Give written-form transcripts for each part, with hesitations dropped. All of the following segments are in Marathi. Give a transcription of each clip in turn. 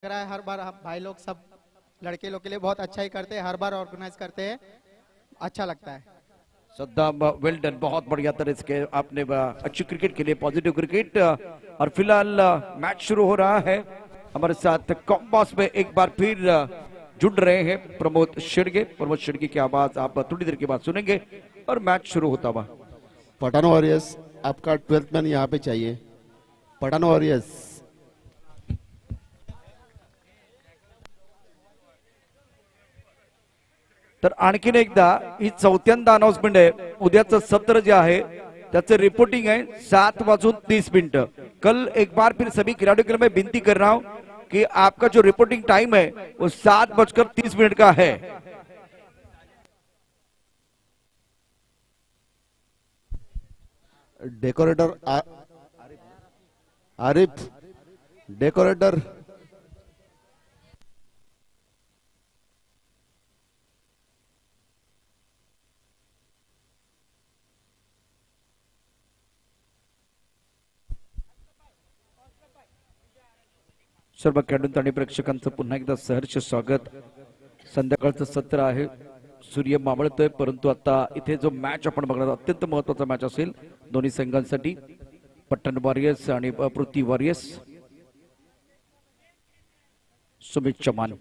रहा है हर बार भाई लोग सब लड़के लोग के लिए बहुत अच्छा ही करते हैं, हर बार ऑर्गेनाइज करते हैं, अच्छा लगता है। सद्दाम वेल डन, बहुत बढ़िया तरह से आपने अच्छी क्रिकेट के लिए पॉजिटिव क्रिकेट। और फिलहाल मैच शुरू हो रहा है। हमारे साथ कॉम्बॉस में एक बार फिर जुड़ रहे हैं प्रमोद शिर्गे। प्रमोद शिर्गे की आवाज आप थोड़ी देर के बाद सुनेंगे और मैच शुरू होता हुआ। पठान वॉरियर्स, आपका 12th मैन यहाँ पे चाहिए। पठान वॉरियर्स, तर आणखीन एकदा ही चौथ्यांदा अनाउन्समेंट आहे। उद्याचं सत्र जे आहे त्याचं रिपोर्टिंग है 7:30। कल एक बार फिर सभी खिलाड़ियों के लिए मैं विनती कर रहा हूं कि आपका जो रिपोर्टिंग टाइम है वो 7:30 का है। डेकोरेटर आरिफ, डेकोरेटर सर्व खेळाडू आणि प्रेक्षकांचं पुन्हा एकदा सहर्ष स्वागत। संध्याकाळचं सत्र आहे, सूर्य मावळतोय, परंतु आता इथे जो मॅच आपण बघणार अत्यंत महत्त्वाचा मॅच असेल दोन्ही संघांसाठी। पठाण वॉरियर्स आणि पृथ्वी वॉरियर्स। सुमित चव्हाण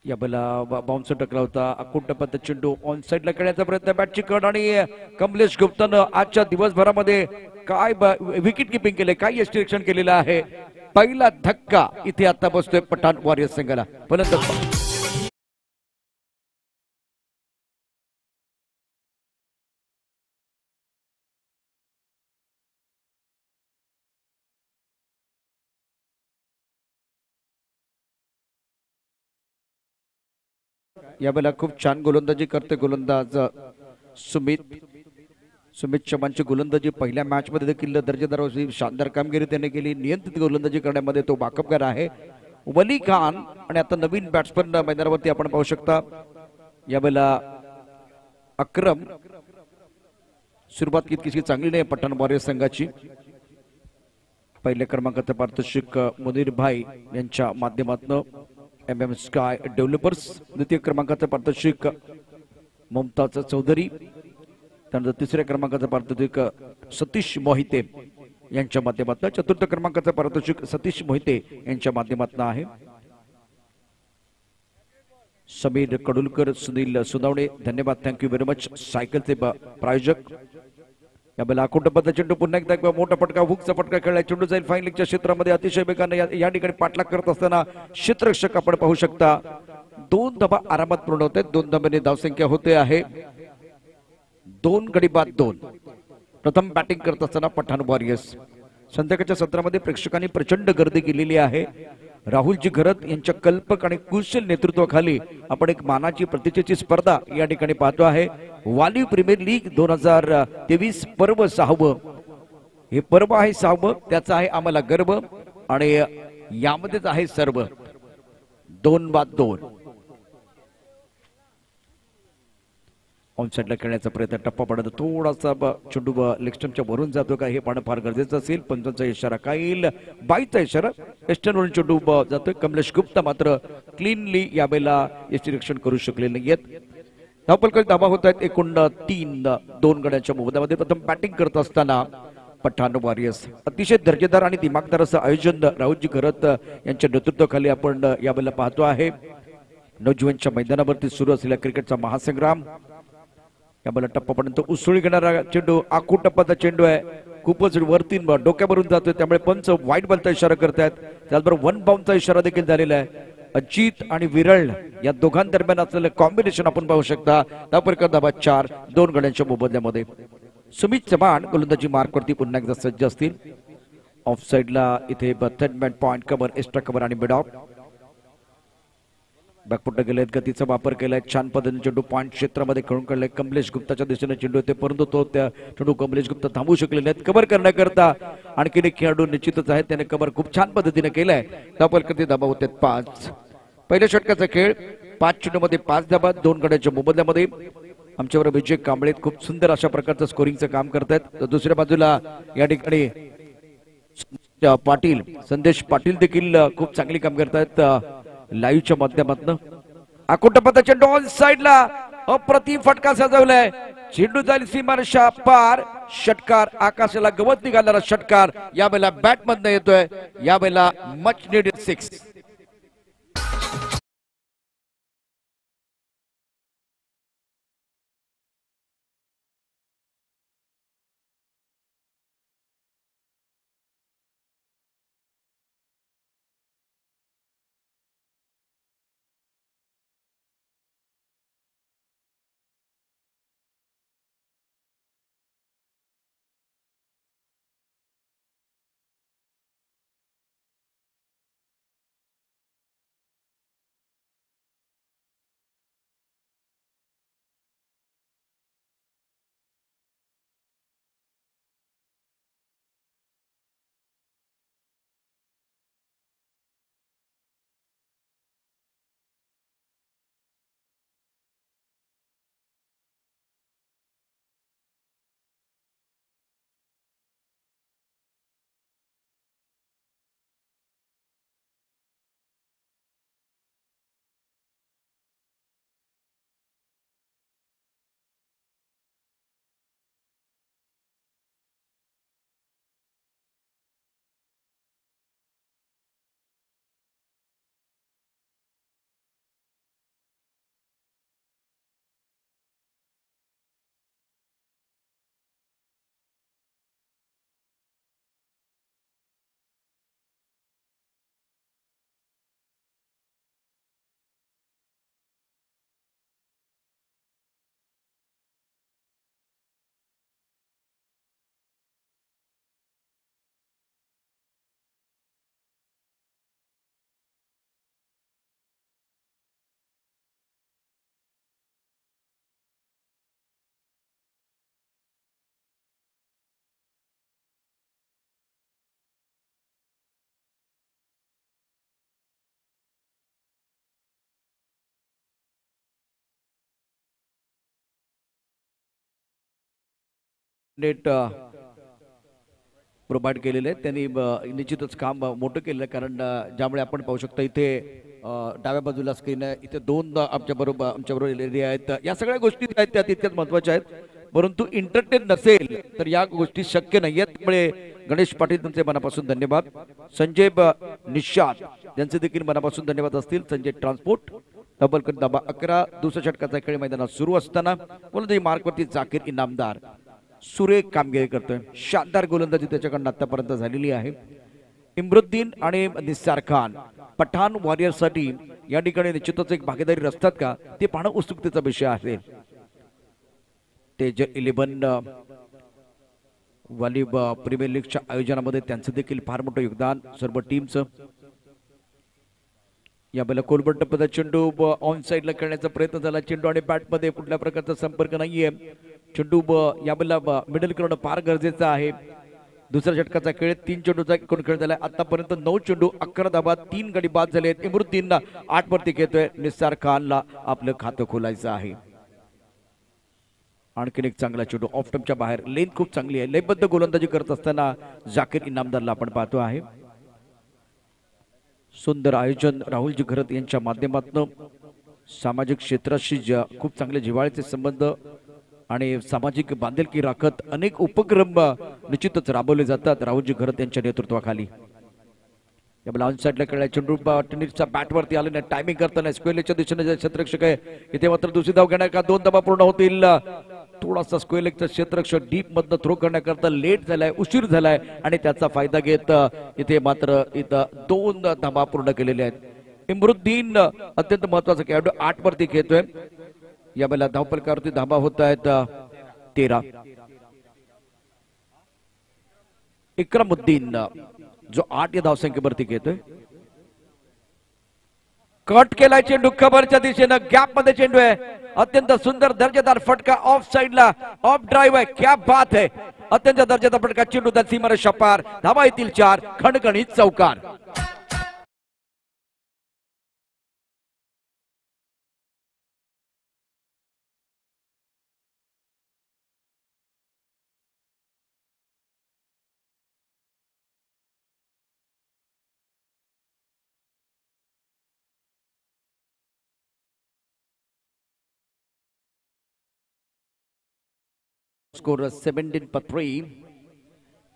या बला बाउन्सर टकला होता। अकुंठपंत चेंडू ऑन साइडला खेळण्याचा प्रयत्न, बॅटची कड आणि कमलेश गुप्तानं आजच्या दिवसभरामध्ये काय विकेट किपिंग केले, काय यष्टिरक्षण केलेलं आहे। पहिला धक्का इथे आता बसतोय पठाण वॉरियर्स संघाला। फलंदाज यावेळेला खूप छान गोलंदाजी करते गोलंदाज सुमित चव्हाणची गोलंदाजी पहिल्या मॅच मध्ये देखील दर्जेदार होती। शानदार कामगिरी त्याने केली, नियंत्रित गोलंदाजी करण्यामध्ये तो बाकबगार आहे। वली खान आणि आता नवीन बॅट्समन मैदानावरती आपण पाहू शकता। यावेळेला अक्रम, सुरुवात तितकीशी चांगली नाही पठाण वॉरियर्स संघाची। पहिल्या क्रमांकाचे पारितोषिक मुनीर भाई यांच्या माध्यमातून MM स्काय डेव्हलपर्स। द्वितीय क्रमांकाचे पारितोषिक मुमताज चौधरी। त्यानंतर तिसऱ्या क्रमांकाचे पारितोषिक सतीश मोहिते यांच्या माध्यमातून। चतुर्थ क्रमांकाचे पारितोषिक सतीश मोहिते यांच्या माध्यमातून आहे। समीर कडुलकर, सुनील सुनावणे, धन्यवाद, थँक्यू व्हेरी मच। सायकलचे प्रायोजक। यावेळेला अकुंठपंत चेंडू पुन्हा एकदा मोठा फटका, हुकचा फटका खेळला। चेंडू जाईल फाईन लेगच्या क्षेत्रामध्ये, अतिशय वेगाने या ठिकाणी पाठलाग करत असताना क्षेत्ररक्षक आपण पाहू शकता 2 धावा आरामात पूर्ण होते। 2 धाब्याने धावसंख्या होते आहे 2 गडी बाद 2। प्रथम बॅटिंग करत असताना पठाण वॉरियर्स। संध्याकाळच्या सत्रामध्ये प्रेक्षकांनी प्रचंड गर्दी केलेली आहे। राहुलजी घरत यांच्या कल्पक आणि कुशल नेतृत्वाखाली आपण एक मानाची प्रतिष्ठेची स्पर्धा या ठिकाणी पाहतो आहे। वाली प्रीमियर लीग 2023 पर्व 6वं, हे पर्व आहे 6वं, त्याचा आहे आम्हाला गर्व आणि यामध्येच आहे सर्व। 2 बाद 2। ऑन साइडला खेळण्याचा प्रयत्न, टप्पा पडत थोडासा चेंडू लेग स्टंपच्या वरून जातो का हे पाहणं फार गरजेचं असेल। पंचांचा इशारा काईल, बाईचा इशारा, वेस्टर्नवरून चेंडू जातोय। कमलेश गुप्ता मात्र क्लीनली यावेळेला यष्टिरक्षण करू शकले नाहीयेत। धावफलकात धावा होत आहेत एकूण 3 2 गड्यांच्या मोबदल्यामध्ये। प्रथम बॅटिंग करत असताना पठाण वॉरियर्स। अतिशय दर्जेदार आणि दिमागदार असं आयोजन राहुलजी घरत यांच्या नेतृत्वाखाली आपण यावेळेला पाहतो आहे। नौजवानच्या मैदानावरती सुरू असलेला क्रिकेटचा महासंग्राम। यावेळेला टप्पापर्यंत उसळी घेणारा चेंडू, अकुंठपंत चेंडू आहे, खूपच वरती डोक्यावरून जातोय, त्यामुळे पंच वाईट बॉलचा इशारा करतायत। त्याचबरोबर 1 बाउन्सचा इशारा देखील झालेला आहे। अजित आणि विरळ या दोघांदरम्यान असलेलं कॉम्बिनेशन आपण पाहू शकता। त्यापैकी धावा 4 2 गड्यांच्या मोबदल्यामध्ये। सुमित चव्हाण गोलंदाजी मार्कवरती पुन्हा एकदा सज्ज असतील। ऑफ साइडला इथे third man point cover, extra cover आणि मिड ऑफ। बॅकफुट गेलेत, गतीचा वापर केलाय, छान पद्धतीने चेंडू पॉइंट क्षेत्रामध्ये खेळून काढलाय। कमलेश गुप्ताच्या दिशेने चेंडू येते, परंतु तो त्या चेंडू कमलेश गुप्ता थांबू शकले नाहीत। कव्हर करण्याकरता आणखीन एक खेळाडू निश्चितच आहे, त्याने कव्हर खूप छान पद्धतीने केलाय। धावफलकात धाबा होते 5। पहिल्या षटकाचा खेळ 5 चेंडूमध्ये 5 धाबा 2 गड्यांच्या मोबदल्यामध्ये। आमच्यावर विजय कांबळे खूप सुंदर अशा प्रकारचं स्कोरिंगचं काम करतायत। तर दुसऱ्या बाजूला या ठिकाणी पाटील संदेश पाटील देखील खूप चांगली काम करतायत लाईव्हच्या माध्यमातून. आकुटपता चेंडू ऑन साइडला अप्रतिम फटका सजवलाय. चेंडू जाईल सीमारेषा पार. षटकार आकाशाला गवत निघालेला षटकार यावेळेला बॅट मधनं येतोय. यावेळेला मच नीडेड 6. नेट प्रोव्हाइड केलेले आहेत त्यांनी निश्चितच काम मोठं केलेलं आहे. कारण ज्यामुळे आपण पाहू शकतो इथे डाव्या बाजूला स्क्रीन आहे. इथे 2 आमच्याबरोबर एरिया आहेत. या सगळ्या गोष्टी आहेत त्या तितक्याच महत्वाच्या आहेत. परंतु इंटरनेट नसेल तर या गोष्टी शक्य नाही आहेत. त्यामुळे गणेश पाटील तुमचे मनापासून धन्यवाद. संजय निषाद यांचे देखील मनापासून धन्यवाद असतील. संजय ट्रान्सपोर्ट डबल कट दाबा 11. दुसऱ्या षटकाचा खेळ मैदानात सुरू असताना गोलंदाजी मार्कवरती जाकीर इनामदार सुरेख कामगिरी करतोय. शानदार गोलंदाजी त्याच्याकडून आतापर्यंत झालेली आहे. इम्रुद्दीन आणि निसार खान पठाण वॉरियर्ससाठी या ठिकाणी निश्चितच एक भागीदारी रचतात का ते पाहणं उत्सुकतेचा विषय असेल. तेज 11 व्हॉलीबॉल प्रीमियर लीगच्या आयोजनामध्ये त्यांचं देखील फार मोठं योगदान सर्व टीमचं. यावेळेला कोलबट टप्प्याचा चेंडू ऑन साइडला खेळण्याचा प्रयत्न झाला. चेंडू आणि बॅट मध्ये कुठल्या प्रकारचा संपर्क नाहीये. चेंडू यावेळेला मिडल करणं फार गरजेचं आहे. दुसऱ्या षटकाचा खेळ 3 चेंडूचा एकूण खेळ झालाय. आतापर्यंत 9 चेंडू 11 धाबा 3 गडी बाद झाले आहेत. इमरुद्दीन 8 वरती खेळतोय. निसार खानला आपलं खातं खोलायचं आहे. आणखीन एक चांगला चेंडू ऑफ टर्मच्या बाहेर. लेन खूप चांगली आहे. लयबद्ध गोलंदाजी करत असताना जाकीर इनामदारला आपण पाहतो आहे. सुंदर आयोजन राहुलजी घरत यांच्या माध्यमातून सामाजिक क्षेत्राशी खूप चांगले जिव्हाळ्याचे संबंध आणि सामाजिक बांधिलकी राखत अनेक उपक्रम निश्चितच राबवले जातात राहुलजी घरत यांच्या नेतृत्वाखाली. ऑन साइडला खेळला चेंडू टेनिसच्या बॅटवरती आले. टायमिंग करताना स्क्वेअरच्या दिशेने क्षेत्ररक्षक आहे. इथे मात्र दुसरी धाव घेण्याकरता 2 धावा पूर्ण होतील. थोडासा स्क्वेअरचा क्षेत्ररक्षक डीप मधनं थ्रो करण्याकरता लेट झालाय, उशीर झालाय आणि त्याचा फायदा घेत इथे मात्र 2 धावा पूर्ण केलेल्या आहेत. इमरुद्दीन अत्यंत महत्वाचा खेळाडू 8 वरती खेळतोय. यावेळेला धावफलकावरती धावा होत आहेत 13. इक्रमुद्दीन जो 8 या धावसंख्येवरती घेतोय. कट केलाय चेंडू खबरच्या दिशेनं. गॅप मध्ये चेंडू आहे. अत्यंत सुंदर दर्जेदार फटका ऑफ साइडला. ऑफ ड्राइव्ह आहे. क्या बात है. अत्यंत दर्जेदार फटका. चेंडू सीमारेषा पार. धावा येतील 4. खणखणीत चौकार. स्कोर 17-3।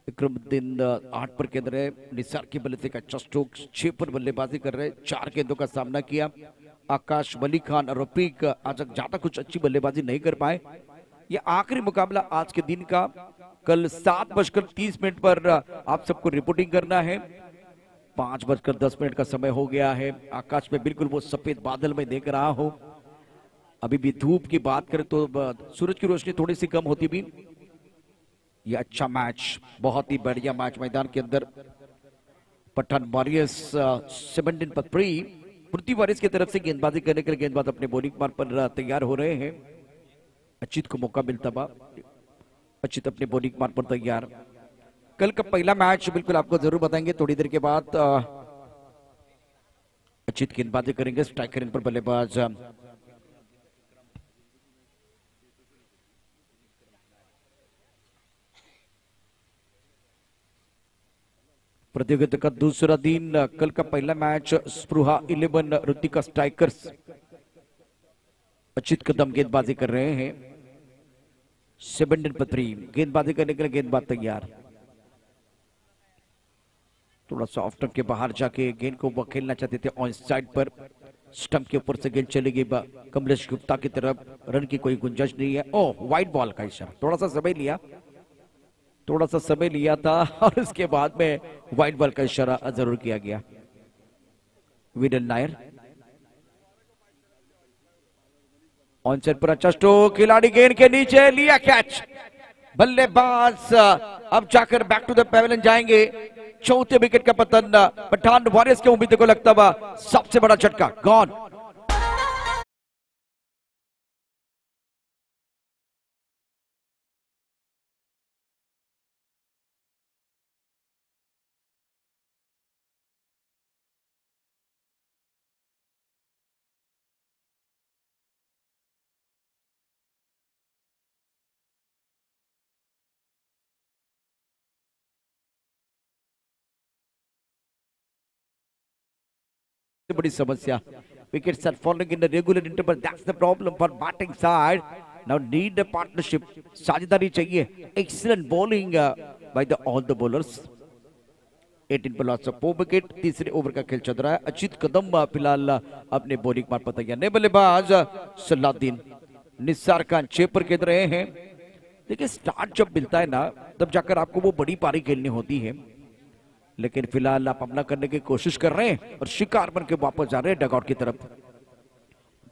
इकरामुद्दीन 8 पर गेंद रहे, निसार की बल्ले से एक अच्छा स्ट्रोक, 6 पर बल्लेबाजी कर रहे, 4 गेंदों का सामना किया। आकाश, वली खान और रफीक आज ज्यादा कुछ अच्छी बल्लेबाजी नहीं कर पाए। ये आखिरी मुकाबला आज के दिन का, कल 7:30 पर आप सबको रिपोर्टिंग करना है। 5:10 का समय हो गया है। आकाश में बिल्कुल वो सफेद बादल में देख रहा हूं। अभी भी धूप की बात करें तो सूरज की रोशनी थोड़ी सी कम होती भी। ये अच्छा मैच, बहुत ही बढ़िया मैच मैदान के अंदर। पठान वॉरियर्स 17-3। पृथ्वी वॉरियर्स की तरफ से गेंदबाजी करने के लिए गेंदबाज अपने बॉलिंग मार्ग पर तैयार हो रहे हैं। अचित को मौका मिलता बा, अचित अपने बॉलिंग मार्ग पर तैयार। कल का पहला मैच बिल्कुल आपको जरूर बताएंगे थोड़ी देर के बाद। अचित गेंदबाजी करेंगे, स्ट्राइकर इन पर बल्लेबाज प्रतियोगिता का दूसरा दिन, कल का पहला मैच स्पृहा 11 ऋतिका स्ट्राइकर्स। अचित कदम गेंदबाजी कर रहे हैं, 17-3। गेंदबाजी करने के लिए गेंदबाज तैयार। थोड़ा सा ऑफ स्टंप के बाहर जाके गेंद को वो खेलना चाहते थे ऑन साइड पर। स्टंप के ऊपर से गेंद चलेगी कमलेश गुप्ता की तरफ, रन की कोई गुंजाइश नहीं है। ओह, वाइड बॉल का इशारा, थोड़ा सा समय लिया था और उसके बाद में वाइड बॉल का इशारा जरूर किया गया। विडन नायर ऑन साइड पर अच्छा स्ट्रोक, खिलाड़ी गेंद के नीचे लिया कैच। बल्लेबाज अब जाकर बैक टू द पेविलियन जाएंगे। चौथे विकेट का पतन पठान वॉरियर्स के उम्मीद को लगता हुआ सबसे बड़ा झटका, गॉन। बड़ी समस्या, wickets are falling in the regular interval, that's the problem for batting side. Now need a partnership, साझेदारी चाहिए। excellent bowling by the all the bowlers। 18 per loss of 4 wicket. तीसरे ओवर का खेल चल रहा है। अचित कदम फिलहाल अपने बॉलिंग मार्ग पर तैयार। नए बल्लेबाज सलाउद्दीन, निसार खान 6 पर खेल रहे हैं। देखिए, स्टार्ट जब मिलता है ना तब जाकर आपको वो बड़ी पारी खेलनी होती है, लेकिन फिलहाल आप हमला करने की कोशिश कर रहे हैं और शिकार बन के वापस जा रहे हैं डगआउट की तरफ।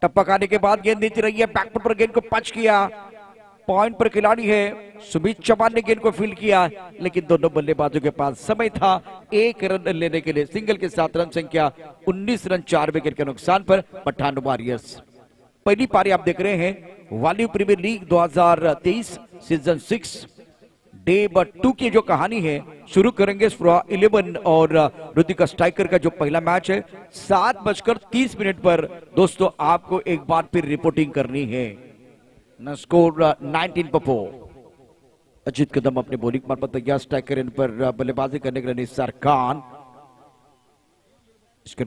टप्पा खाने के बाद गेंद नीचे रही है, बैकफुट पर गेंद को पंच किया। पॉइंट पर खिलाड़ी है सुमित चौहान ने गेंद को फील्ड किया, लेकिन दोनों बल्लेबाजों के पास समय था 1 रन लेने के लिए। सिंगल के साथ रन संख्या 19 रन 4 विकेट के नुकसान पर पठान वॉरियर्स। पहली पारी आप देख रहे हैं वाली प्रीमियर लीग 2023 सीजन 6 डे 2 की जो कहानी है, शुरू करेंगे 11 और ऋतिका स्ट्राइकर का जो पहला मैच है 7:30 पर। दोस्तों, आपको एक बार फिर रिपोर्टिंग करनी है। स्कोर 19-4। अजित कदम अपने बॉलिंग मार्ग पर तैयार, स्ट्राइकर इन पर बल्लेबाजी करने के लिए निसार खान।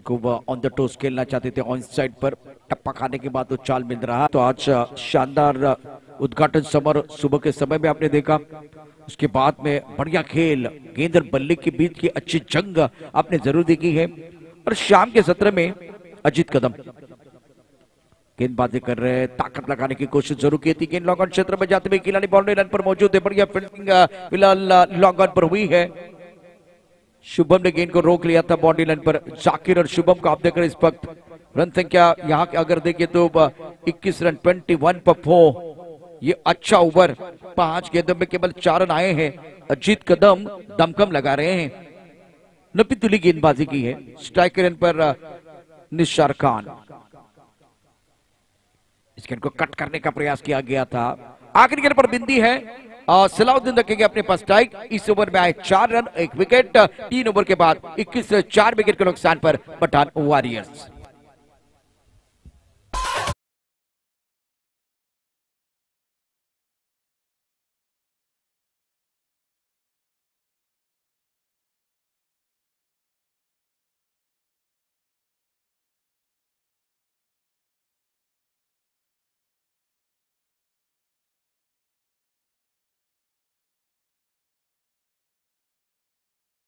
को ऑन द टोस खेलना चाहते थे ऑन साइड पर, टप्पा खाने के बाद तो चाल मिल रहा। तो आज शानदार उद्घाटन समारोह सुबह के समय में आपने देखा, उसके बाद में बढ़िया खेल, गेंद और बल्ले के बीच की अच्छी जंग आपने जरूर देखी है। और शाम के सत्र में अजित कदम गेंदबाजी कर रहे हैं, ताकत लगाने की कोशिश जरूर की थी। गेंद लॉन्ग ऑन क्षेत्र में जाते हुए खिलाड़ी बाउंड्री लाइन पर मौजूद है, बढ़िया फील्डिंग फिलहाल लॉन्ग ऑन पर हुई है। शुभम ने गेंद को रोक लिया था बाउंड्री लाइन पर। जाकिर और शुभम को आप देख रहे हैं इस वक्त। रन संख्या यहाँ के अगर देखिए तो 21 रन 21 पर 4। ये अच्छा ओवर, 5 गेंदों में केवल 4 रन आए हैं। अजीत कदम दमकम लगा रहे हैं। नपीतुली गेंदबाजी की है। स्ट्राइकर इन पर निसार खान। इस गेंद को कट करने का प्रयास किया गया था। आखिरी गेंद पर बिंदी है। सलाउद्दीन रखेंगे अपने पास स्ट्राइक। इस ओवर में आए 4 रन 1 विकेट। 3 ओवर के बाद 21 4 विकेट के नुकसान पर पठान वॉरियर्स।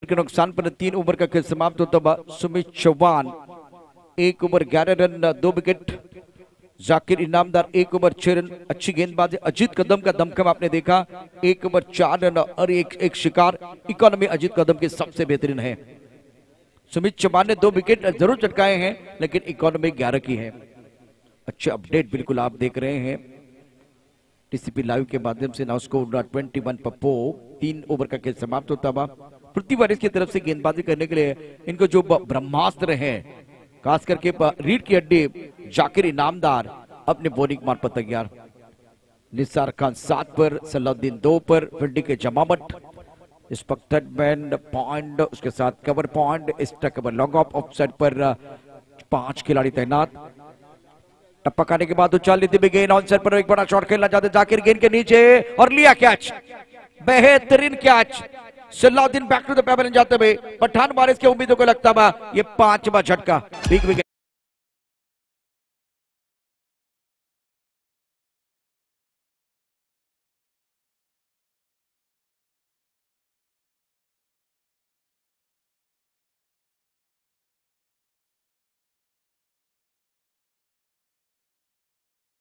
के नुकसान पर 3 ओवर का खेल समाप्त होता है। Sumit Chauhan 1 over 11 run 2 wicket. Zakir Inamdar 1 over 6 run. अच्छी गेंदबाजी। अजीत कदम का दमखम आपने देखा, 1 ओवर 4 रन और एक शिकार। इकोनॉमी अजीत कदम की सबसे बेहतरीन है। सुमित चौहान ने 2 विकेट जरूर चटकाए हैं, लेकिन इकोनॉमी 11 की है। अच्छे अपडेट बिल्कुल आप देख रहे हैं टीसीपी लाइव के माध्यम से। नाउ स्कोर 21 पर 3 ओवर का खेल समाप्त होता हुआ। पृथ्वी वारिस की तरफ से गेंदबाजी करने के लिए इनको जो ब्रह्मास्त्र है, खास करके रीढ़ की हड्डी जाकिर इनामदार अपने बॉलिंग मार पर तैयार। निसार खान 7 पर, सलाउद्दीन 2 पर, फील्डिंग के जमावट। इस वक्त थर्ड मैन पॉइंट, उसके साथ cover point, extra cover long off side पर 5 खिलाड़ी तैनात। टप्पा खाने के बाद उछाल लेते हुए गेंद ऑन साइड पर एक बड़ा शॉट खेलना चाहते जाकिर, गेंद के नीचे और लिया कैच। बेहतरीन catch. Salauddin back to the pavilion जाते हुए पठान वारिस की उम्मीदों को लगता था ये 5वां झटका। Big wicket.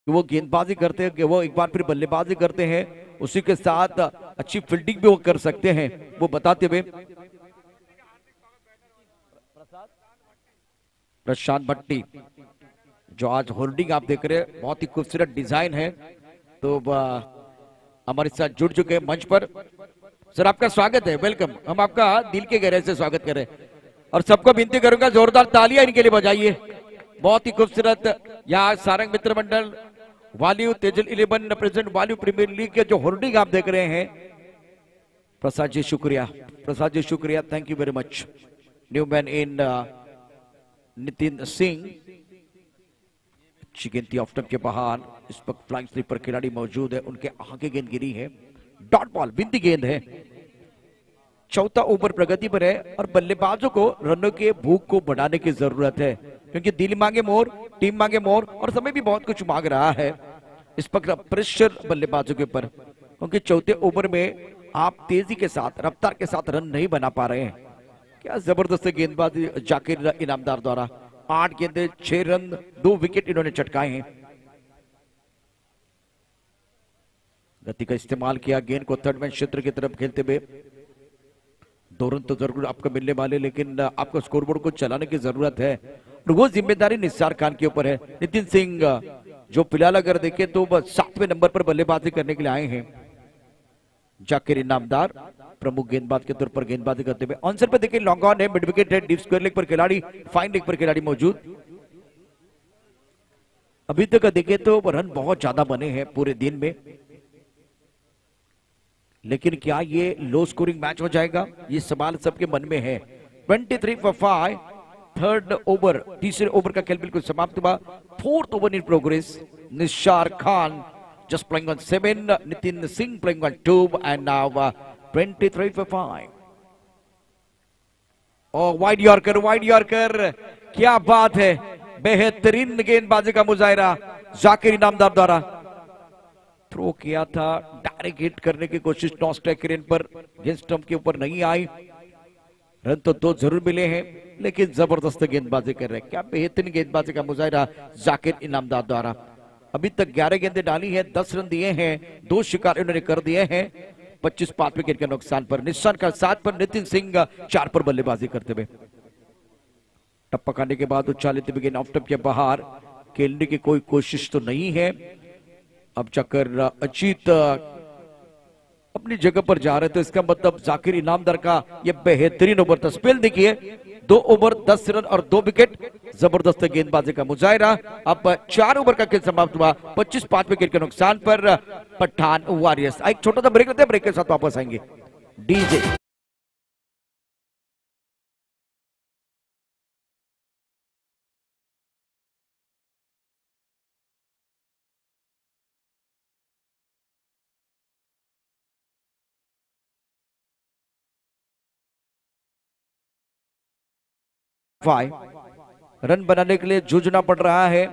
वो गेंदबाजी करते हैं, वो एक बार फिर बल्लेबाजी करते हैं, उसी के साथ अच्छी फील्डिंग भी वो कर सकते हैं, वो बताते हुए प्रशांत भट्टी जो आज होल्डिंग आप देख रहे हैं, बहुत ही खूबसूरत डिजाइन है। तो हमारे साथ जुड़ चुके हैं मंच पर। सर आपका स्वागत है, वेलकम। हम आपका दिल के गहरे से स्वागत करें और सबको विनती करूंगा जोरदार तालियां इनके लिए बजाइए। बहुत ही खूबसूरत यहाँ Sarang Mitra Mandal value Tejal 11 president value premier league के जो होर्डिंग आप देख रहे हैं। प्रसाद जी शुक्रिया, प्रसाद जी शुक्रिया, thank you very much. New man in Nitin Singh गेंद ऑफ स्टंप के बाहर। इस वक्त फ्लाइंग स्लीपर खिलाड़ी मौजूद है, उनके आगे गेंद गिरी है। डॉट बॉल बिंदी गेंद है। चौथा ओवर प्रगति पर है और बल्लेबाजों को रनों के भूख को बढ़ाने की जरूरत है, क्योंकि दिल मांगे मोर, टीम मांगे मोर और समय भी बहुत कुछ मांग रहा है। इस वक्त प्रेशर बल्लेबाजों के ऊपर, क्योंकि चौथे ओवर में आप तेजी के साथ, रफ्तार के साथ रन नहीं बना पा रहे हैं। क्या जबरदस्त गेंदबाजी जाकिर इनामदार द्वारा। 8 गेंदे 6 रन 2 विकेट इन्होंने चटकाए हैं। गति का इस्तेमाल किया, गेंद को थर्ड मैन क्षेत्र की तरफ खेलते हुए। 2 रन तो जरूर आपको मिलने वाले, लेकिन आपको स्कोरबोर्ड को चलाने की जरूरत है और वो जिम्मेदारी निसार खान के ऊपर है। नितिन सिंह जो फिलहाल अगर देखें तो 7वें नंबर पर बल्लेबाजी करने के लिए आए हैं। जाकिर इनामदार प्रमुख गेंदबाज के तौर पर गेंदबाजी करते हुए। ऑनसर पर देखिए लॉन्ग ऑन है, मिड विकेट है, डीप स्क्वायर लेग पर खिलाड़ी, फाइन लेग पर खिलाड़ी मौजूद। अभी तक देखें तो रन बहुत ज्यादा बने हैं पूरे दिन में, लेकिन क्या ये लो स्कोरिंग मैच हो जाएगा, ये सवाल सबके मन में है। 23 for 5, थर्ड ओवर, तीसरे ओवर का खेल बिल्कुल समाप्त हुआ। 4th over in progress. Nisar Khan just playing on 7, Nitin Singh playing on 2 and now 23 for 5. और वाइड यॉर्कर, क्या बात है, बेहतरीन गेंदबाजी का मुजाहिरा जाकिर इनामदार द्वारा। थ्रो किया था, डायरेक्ट हिट करने की कोशिश टॉस ट्रैक पर, गेंद स्टंप के ऊपर नहीं आई। रन तो 2 जरूर मिले हैं, लेकिन जबरदस्त गेंदबाजी कर रहे हैं। क्या बेहतरीन गेंदबाजी का मुजाहिरा जाकिर इनामदार द्वारा। अभी तक 11 गेंदें डाली हैं, 10 रन दिए हैं, 2 शिकार इन्होंने कर दिए हैं। 25 विकेट के नुकसान पर। निशान का 7 पर, नितिन सिंह 4 पर बल्लेबाजी करते हुए। टप्पा खाने के बाद उछालते हुए गेंद ऑफ स्टंप के बाहर, खेलने की कोई कोशिश तो नहीं है। अब जाकर अजीत अपनी जगह पर जा रहे थे, इसका मतलब जाकिर इनामदार का यह बेहतरीन ओवर था। स्पेल देखिए, 2 ओवर 10 रन और 2 विकेट, जबरदस्त गेंदबाजी का मुजाहिरा। अब 4 ओवर का खेल समाप्त हुआ 25 विकेट के नुकसान पर पठान वारियर्स। एक छोटा सा ब्रेक लेते हैं, ब्रेक के साथ वापस आएंगे। डीजे रन बनाने के लिए जूझना पड़ रहा है।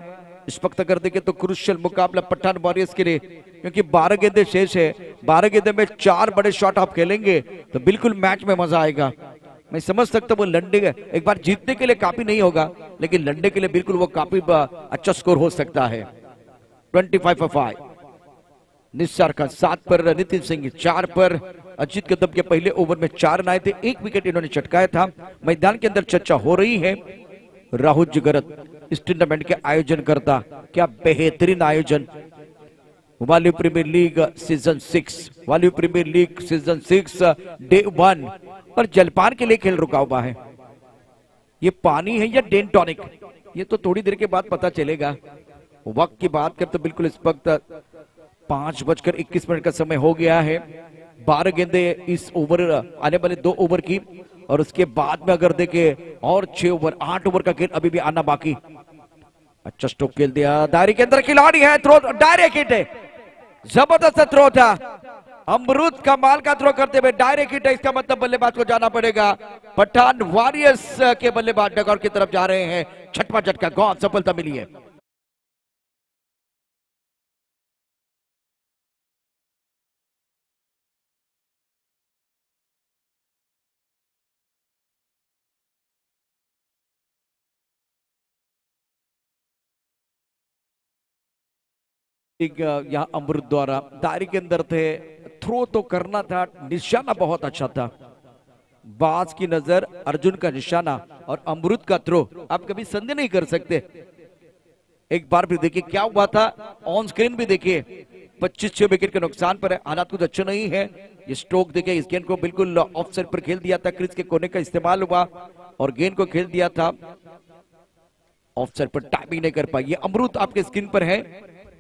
इस वक्त अगर देखें तो क्रूशियल मुकाबला पठान वॉरियर्स के लिए, क्योंकि 12 गेंदे शेष है। 12 गेंदे में 4 बड़े शॉट आप खेलेंगे तो बिल्कुल मैच में मजा आएगा। मैं समझ सकता हूँ वो लड़ने एक बार जीतने के लिए काफी नहीं होगा, लेकिन लड़ने के लिए बिल्कुल वो काफी अच्छा स्कोर हो सकता है। 25 for 5। निस्सार का 7 पर, नितिन सिंह 4 पर। अजीत कदम के पहले ओवर में 4 रन आए थे, 1 विकेट इन्होंने चटकाया था। मैदान के अंदर चर्चा हो रही है राहुल जगरत इस टूर्नामेंट के आयोजन करता, क्या बेहतरीन आयोजन। Value premier league season 6, value premier league season 6 day 1 और जलपान के लिए खेल रुका हुआ है। ये पानी है या डेन टॉनिक, ये तो थोड़ी देर के बाद पता चलेगा। वक्त की बात करते तो बिल्कुल इस वक्त 5:21 का समय हो गया है। 12 गेंदे इस ओवर आने वाले 2 ओवर की, और उसके बाद में अगर देखे और 6 ओवर 8 ओवर का खेल अभी भी आना बाकी। अच्छा स्ट्रोक खेल दिया, दायरे के अंदर खिलाड़ी है, थ्रो डायरेक्ट हिट है, जबरदस्त थ्रो था। अमरूद कमाल का थ्रो करते हुए डायरेक्ट हिट है, इसका मतलब बल्लेबाज को जाना पड़ेगा। पठान वॉरियर्स के बल्लेबाज डगआउट की तरफ जा रहे हैं। छठवां झटका गॉन, सफलता मिली है। यहाँ अमृत द्वारा दायरे के अंदर थे, थ्रो तो करना था, निशाना बहुत अच्छा था। बाज की नजर, अर्जुन का निशाना और अमृत का थ्रो, आप कभी संदेह नहीं कर सकते। एक बार भी देखिए क्या हुआ था, ऑन स्क्रीन भी देखिए। 25 विकेट के नुकसान पर है, हालात कुछ अच्छे नहीं है। ये स्ट्रोक देखिए, इस गेंद को बिल्कुल ऑफ साइड पर खेल दिया था, क्रीज के कोने का इस्तेमाल हुआ और गेंद को खेल दिया था ऑफ साइड पर, टाइमिंग नहीं कर पाई। ये अमृत आपके स्क्रीन पर है,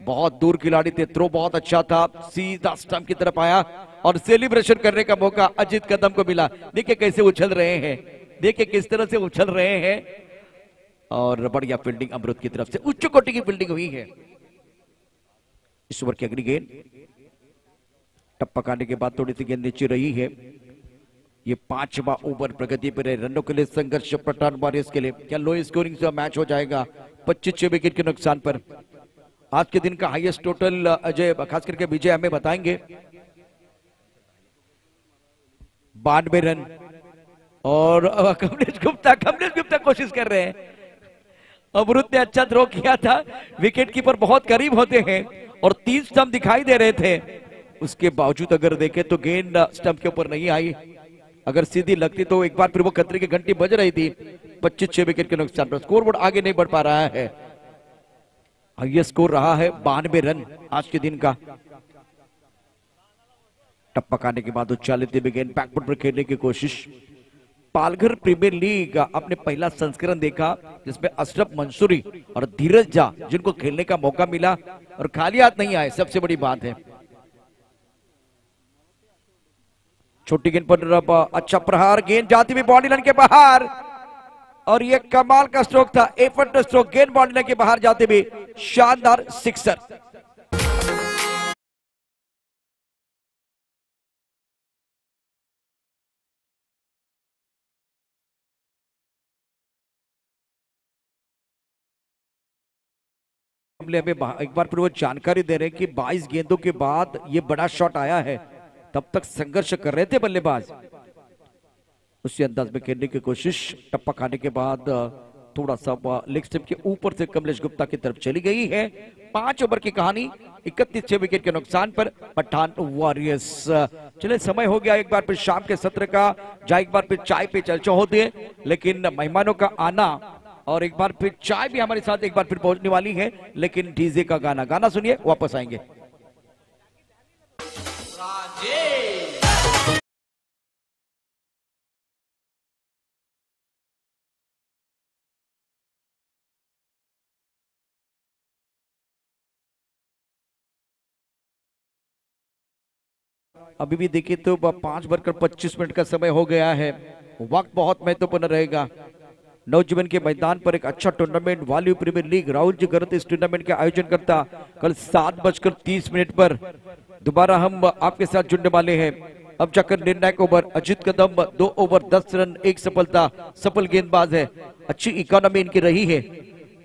बहुत दूर खिलाड़ी थे, थ्रो बहुत अच्छा था, सीधा स्टंप की तरफ आया और सेलिब्रेशन करने का मौका अजीत कदम को मिला। देखिए कैसे उछल रहे हैं, देखिए किस तरह से उछल रहे हैं, और बढ़िया फील्डिंग अमृत की तरफ से, उच्च कोटि की फील्डिंग हुई है। इस ओवर की अगली गेंद, टप्पा खाने के बाद थोड़ी सी गेंद नीचे रही है। ये 5वां ओवर प्रगति पर है, रनों के लिए संघर्ष पठान वॉरियर्स के लिए। क्या लो स्कोरिंग से मैच हो जाएगा? 25 विकेट के नुकसान पर। आज के दिन का हाईएस्ट टोटल अजय खास करके विजय हमें बताएंगे। 92 रन, और कमलेश गुप्ता कोशिश कर रहे हैं। अमृत ने अच्छा थ्रो किया था, विकेट कीपर बहुत करीब होते हैं और 3 स्टंप दिखाई दे रहे थे, उसके बावजूद अगर देखें तो गेंद स्टंप के ऊपर नहीं आई। अगर सीधी लगती तो एक बार फिर वो खतरे की घंटी बज रही थी। 25 विकेट के नुकसान पर स्कोरबोर्ड आगे नहीं बढ़ पा रहा है। हाईएस्ट स्कोर रहा है 92 रन आज के दिन का। टप्पा खाने के बाद उछालते हुए गेंद बैकफुट पर खेलने की कोशिश। पालघर प्रीमियर लीग अपने पहला संस्करण देखा जिसमें अशरफ मंसूरी और धीरज झा जिनको खेलने का मौका मिला और खाली हाथ नहीं आए, सबसे बड़ी बात है। छोटी गेंद पर अच्छा प्रहार, गेंद जाती हुई बाउंड्री लाइन के बाहर, और ये कमाल का स्ट्रोक था, एफर्ट स्ट्रोक, गेंद बाउंड्री लाइन के बाहर जाते हुए शानदार सिक्सर। हमें एक बार फिर वो जानकारी दे रहे हैं कि 22 गेंदों के बाद ये बड़ा शॉट आया है, तब तक संघर्ष कर रहे थे बल्लेबाज। उसी अंदाज में खेलने की कोशिश, टप्पा खाने के बाद थोड़ा सा लेग स्टंप के ऊपर से कमलेश गुप्ता की तरफ चली गई है। 5 ओवर की कहानी, 31 विकेट के नुकसान पर पठान वॉरियर्स। चले समय हो गया एक बार फिर शाम के सत्र का, जहां एक बार फिर चाय पे चर्चा होती है, लेकिन मेहमानों का आना और एक बार फिर चाय भी हमारे साथ एक बार फिर पहुंचने वाली है। लेकिन डीजे का गाना सुनिए, वापस आएंगे। अभी भी देखिए तो 5:25 का समय हो गया है, वक्त बहुत महत्वपूर्ण रहेगा। नौजवान के मैदान पर एक अच्छा tournament value premier league Rahul ji गरत इस टूर्नामेंट के आयोजन करता। कल 7:30 पर दोबारा हम आपके साथ जुड़ने वाले हैं। अब जाकर निर्णायक over, Ajit Kadam 2 over 10 run 1 सफलता, सफल गेंदबाज है, अच्छी इकोनॉमी इनकी रही है।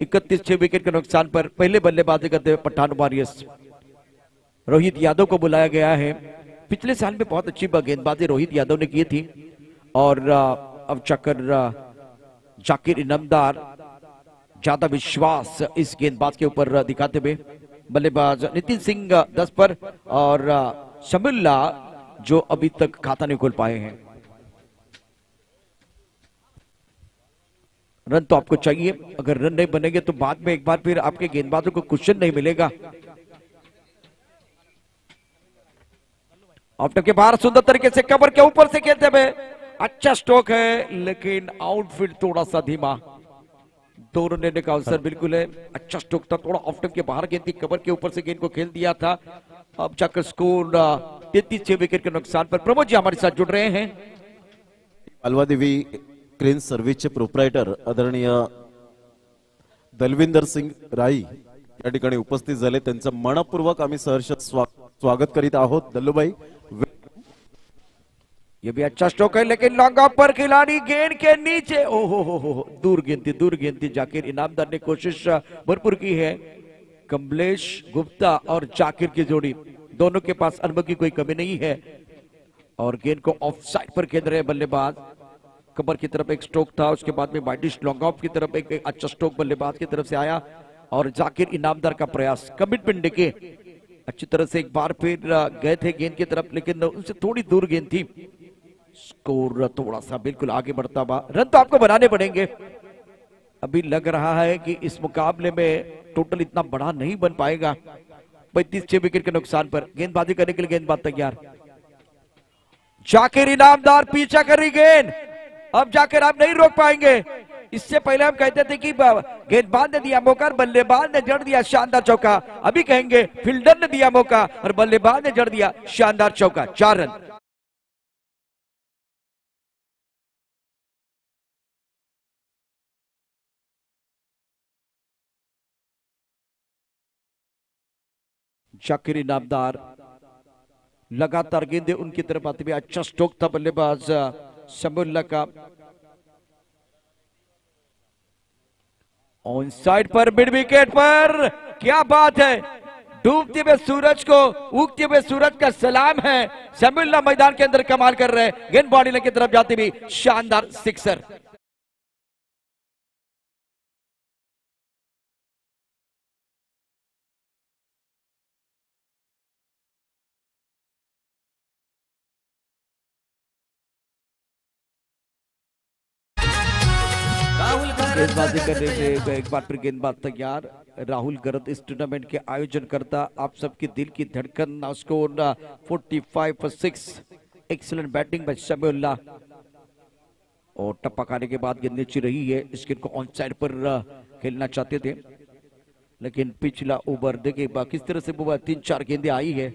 31 विकेट के नुकसान पर पहले बल्लेबाजी करते हुए पठान वॉरियर्स। रोहित यादव को बुलाया गया है। पिछले साल में बहुत अच्छी गेंदबाजी रोहित यादव ने की थी और अब चक्कर जाकिर इनामदार ज्यादा विश्वास इस गेंदबाज के ऊपर दिखाते हुए, बल्लेबाज नितिन सिंह 10 पर और शमीउल्लाह जो अभी तक खाता नहीं खोल पाए हैं। रन तो आपको चाहिए, अगर रन नहीं बनेंगे तो बाद में एक बार फिर आपके गेंदबाजों को क्वेश्चन नहीं मिलेगा। ऑफ के बाहर सुंदर तरीके से कवर के ऊपर से खेलते हुए अच्छा स्ट्रोक है, लेकिन आउटफील्ड थोड़ा सा धीमा, 2 रन लेने का अवसर बिल्कुल है। अच्छा स्ट्रोक था, थोड़ा ऑफ के बाहर गेंद थी, कवर के ऊपर से गेंद को खेल दिया था। अब जाकर स्कोर 33 विकेट के नुकसान पर। प्रमोद जी हमारे साथ जुड़ रहे हैं। मालवादेवी क्रेन सर्व्हिसचे प्रोप्रायटर आदरणीय दलविंदर सिंग राई या ठिकाणी उपस्थित झाले, त्यांचं मनपूर्वक आम्ही सहर्ष स्वागत करीत आहोत। दल्लूभाई, ये भी अच्छा स्ट्रोक है, लेकिन लॉन्ग ऑफ पर खिलाड़ी गेंद के नीचे, ओहो हो, दूर गेंद थी। जाकिर इनामदार ने कोशिश भरपूर की है। कमलेश गुप्ता और जाकिर की जोड़ी, दोनों के पास अनुभव की कोई कमी नहीं है और गेंद को ऑफ साइड पर खेल रहे बल्लेबाज। कमर की तरफ एक स्ट्रोक था, उसके बाद में वाइडिश लॉन्ग ऑफ की तरफ एक अच्छा स्ट्रोक बल्लेबाज की तरफ से आया और जाकिर इनामदार का प्रयास कमिटमेंट देके अच्छी तरह से एक बार फिर गए थे गेंद की तरफ, लेकिन उनसे थोड़ी दूर गेंद थी। स्कोर थोड़ा सा बिल्कुल आगे बढ़ता हुआ, रन तो आपको बनाने पड़ेंगे। अभी लग रहा है कि इस मुकाबले में टोटल इतना बड़ा नहीं बन पाएगा। 35 विकेट के नुकसान पर गेंदबाजी करने के लिए गेंदबाज तैयार। जाकिर इनामदार पीछा कर रही गेंद, अब जाकर आप नहीं रोक पाएंगे। इससे पहले हम कहते थे कि गेंदबाज ने दिया मौका, बल्लेबाज ने जड़ दिया शानदार चौका। अभी कहेंगे फील्डर ने दिया मौका और बल्लेबाज ने जड़ दिया शानदार चौका। 4 रन। जाकिर इनामदार लगातार गेंदे उनकी तरफ आते हुए, अच्छा स्ट्रोक था बल्लेबाज शमीउल्लाह का। ऑन साइड पर मिड विकेट पर, क्या बात है, डूबते हुए सूरज को उगते हुए सूरज का सलाम है। शमीउल्लाह मैदान के अंदर कमाल कर रहे हैं, गेंद बॉडी लाइन की तरफ जाती हुई शानदार सिक्सर। गेंदबाजी करने के एक बार फिर गेंदबाज तैयार। राहुल गरत इस टूर्नामेंट के आयोजन करता, आप सबके दिल की धड़कन। Score 45 for 6। Excellent batting bye Samiullah और टप्पा खाने के बाद गेंद नीचे रही है। इस गेंद को ऑन साइड पर खेलना चाहते थे, लेकिन पिछला ओवर देखिए किस तरह से 3-4 गेंदें आई है।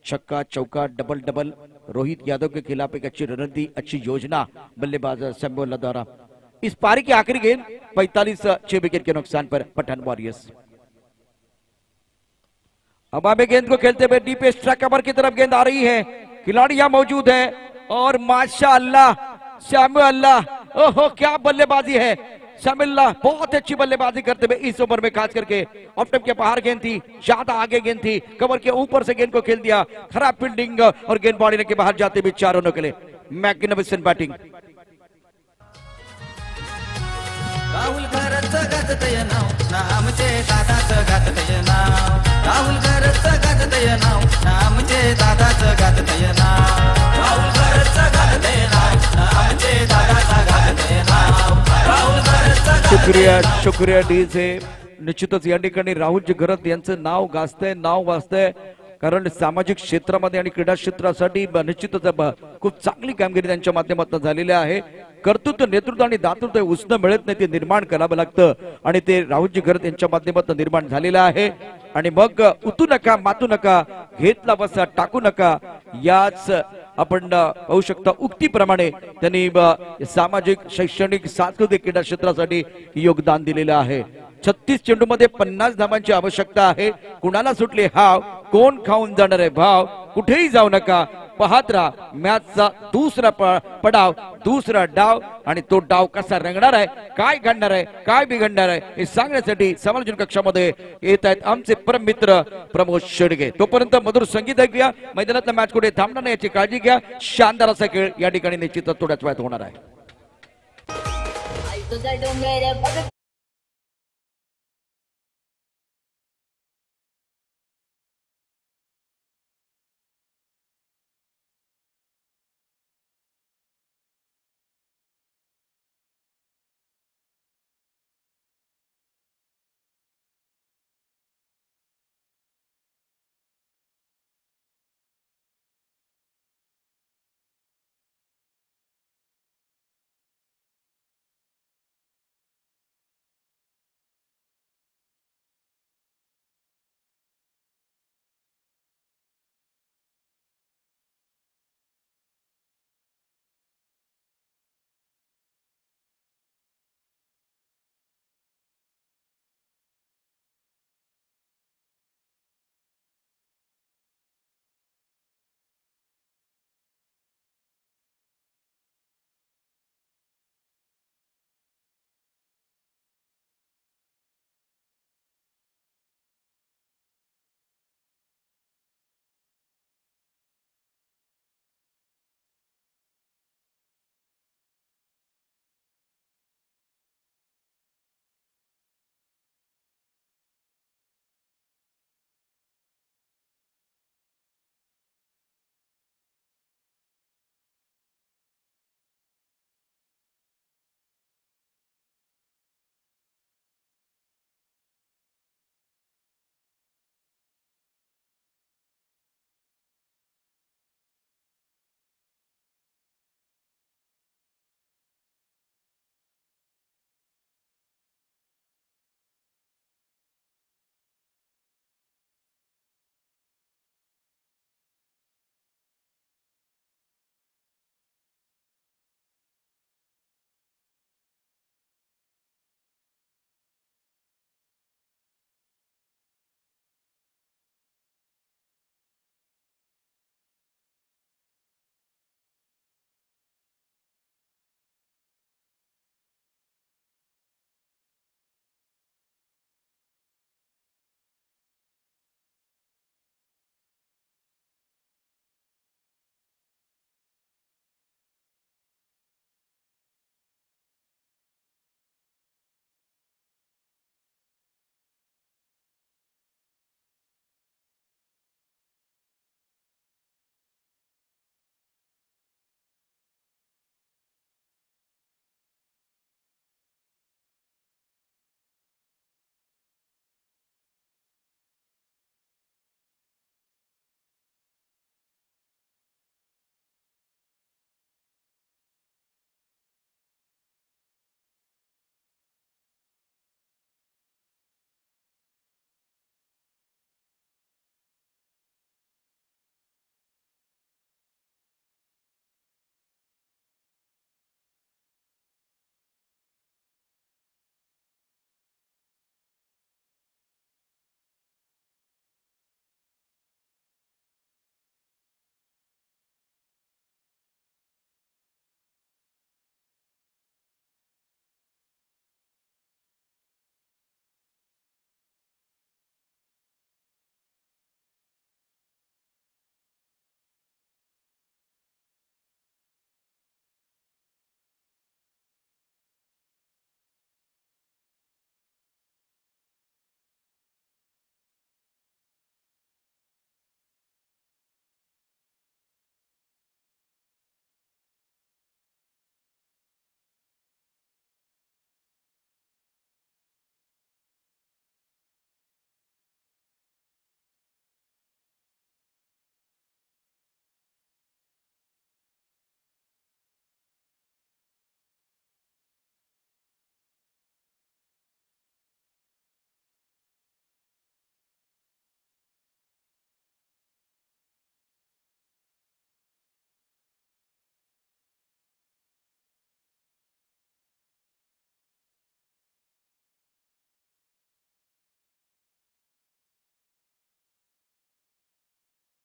छक्का चौका डबल डबल, रोहित यादव के खिलाफ एक अच्छी रणनीति, अच्छी योजना बल्लेबाज शमीउल्लाह द्वारा। इस पारी की आखिरी गेंद 45 विकेट के नुकसान पर पठान वॉरियर्स। अब हमें गेंद को खेलते हुए डीप स्ट्राइक कवर की तरफ गेंद आ रही है, खिलाड़ी यहां मौजूद है और माशाअल्लाह शमीउल्लाह, ओहो क्या बल्लेबाजी है। शमीउल्लाह बहुत अच्छी बल्लेबाजी करते हुए इस ओवर में, खास करके ऑफ स्टंप के बाहर गेंद थी, ज्यादा आगे गेंद थी, कवर के ऊपर से गेंद को खेल दिया, खराब फील्डिंग और गेंद बॉडी के बाहर जाते हुए 4 रनों के लिए मैग्निफिसेंट बैटिंग। राहुल घरचं गाजतय नाव, नामचे दादाचं गाजतय नाव। राहुल घरचं गाजतय नाव, नामचे दादाचं गाजतय नाव। राहुल घरचं गाजतय नाव, नामचे दादाचं गाजतय नाव। राहुल घरचं शुक्रिया डी से। निश्चितच या ठिकाणी राहुलजी घरत यांचं नाव गाजतंय, नाव वाजतंय, कारण सामाजिक क्षेत्रामध्ये आणि क्रीडा क्षेत्रासाठी निश्चितच खूप चांगली कामगिरी त्यांच्या माध्यमातून झालेली आहे। कर्तृत्व, नेतृत्व आणि दातृत्व उसनं मिळत नाही, ते निर्माण करावं लागतं आणि ते राहुलजी घरत यांच्या माध्यमातून निर्माण झालेलं आहे। आणि मग उतू नका मातू नका, घेतला बसा टाकू नका, याच आपण पाहू शकता उक्तीप्रमाणे त्यांनी सामाजिक शैक्षणिक सांस्कृतिक क्रीडा क्षेत्रासाठी योगदान दिलेलं आहे। 36 चेंडूमध्ये 50 धावांची आवश्यकता आहे। कुणाला सुटले हाव, कोण खाऊन जाणार आहे भाव, कुठेही जाऊ नका, पाहत राहा मॅचचा दुसरा पडाव, दुसरा डाव आणि तो डाव कसा रंगणार आहे, काय घडणार आहे, काय बिघडणार आहे हे सांगण्यासाठी समालोचन कक्षामध्ये येत आहेत आमचे परम मित्र प्रमोद शेडगे। तोपर्यंत मधुर संगीत ऐकूया, मैदानातला मॅच कुठे थांबणार नाही याची काळजी घ्या। शानदार असा खेळ या ठिकाणी निश्चितच थोड्याच वेळात होणार आहे। तुझा डोंगर बघ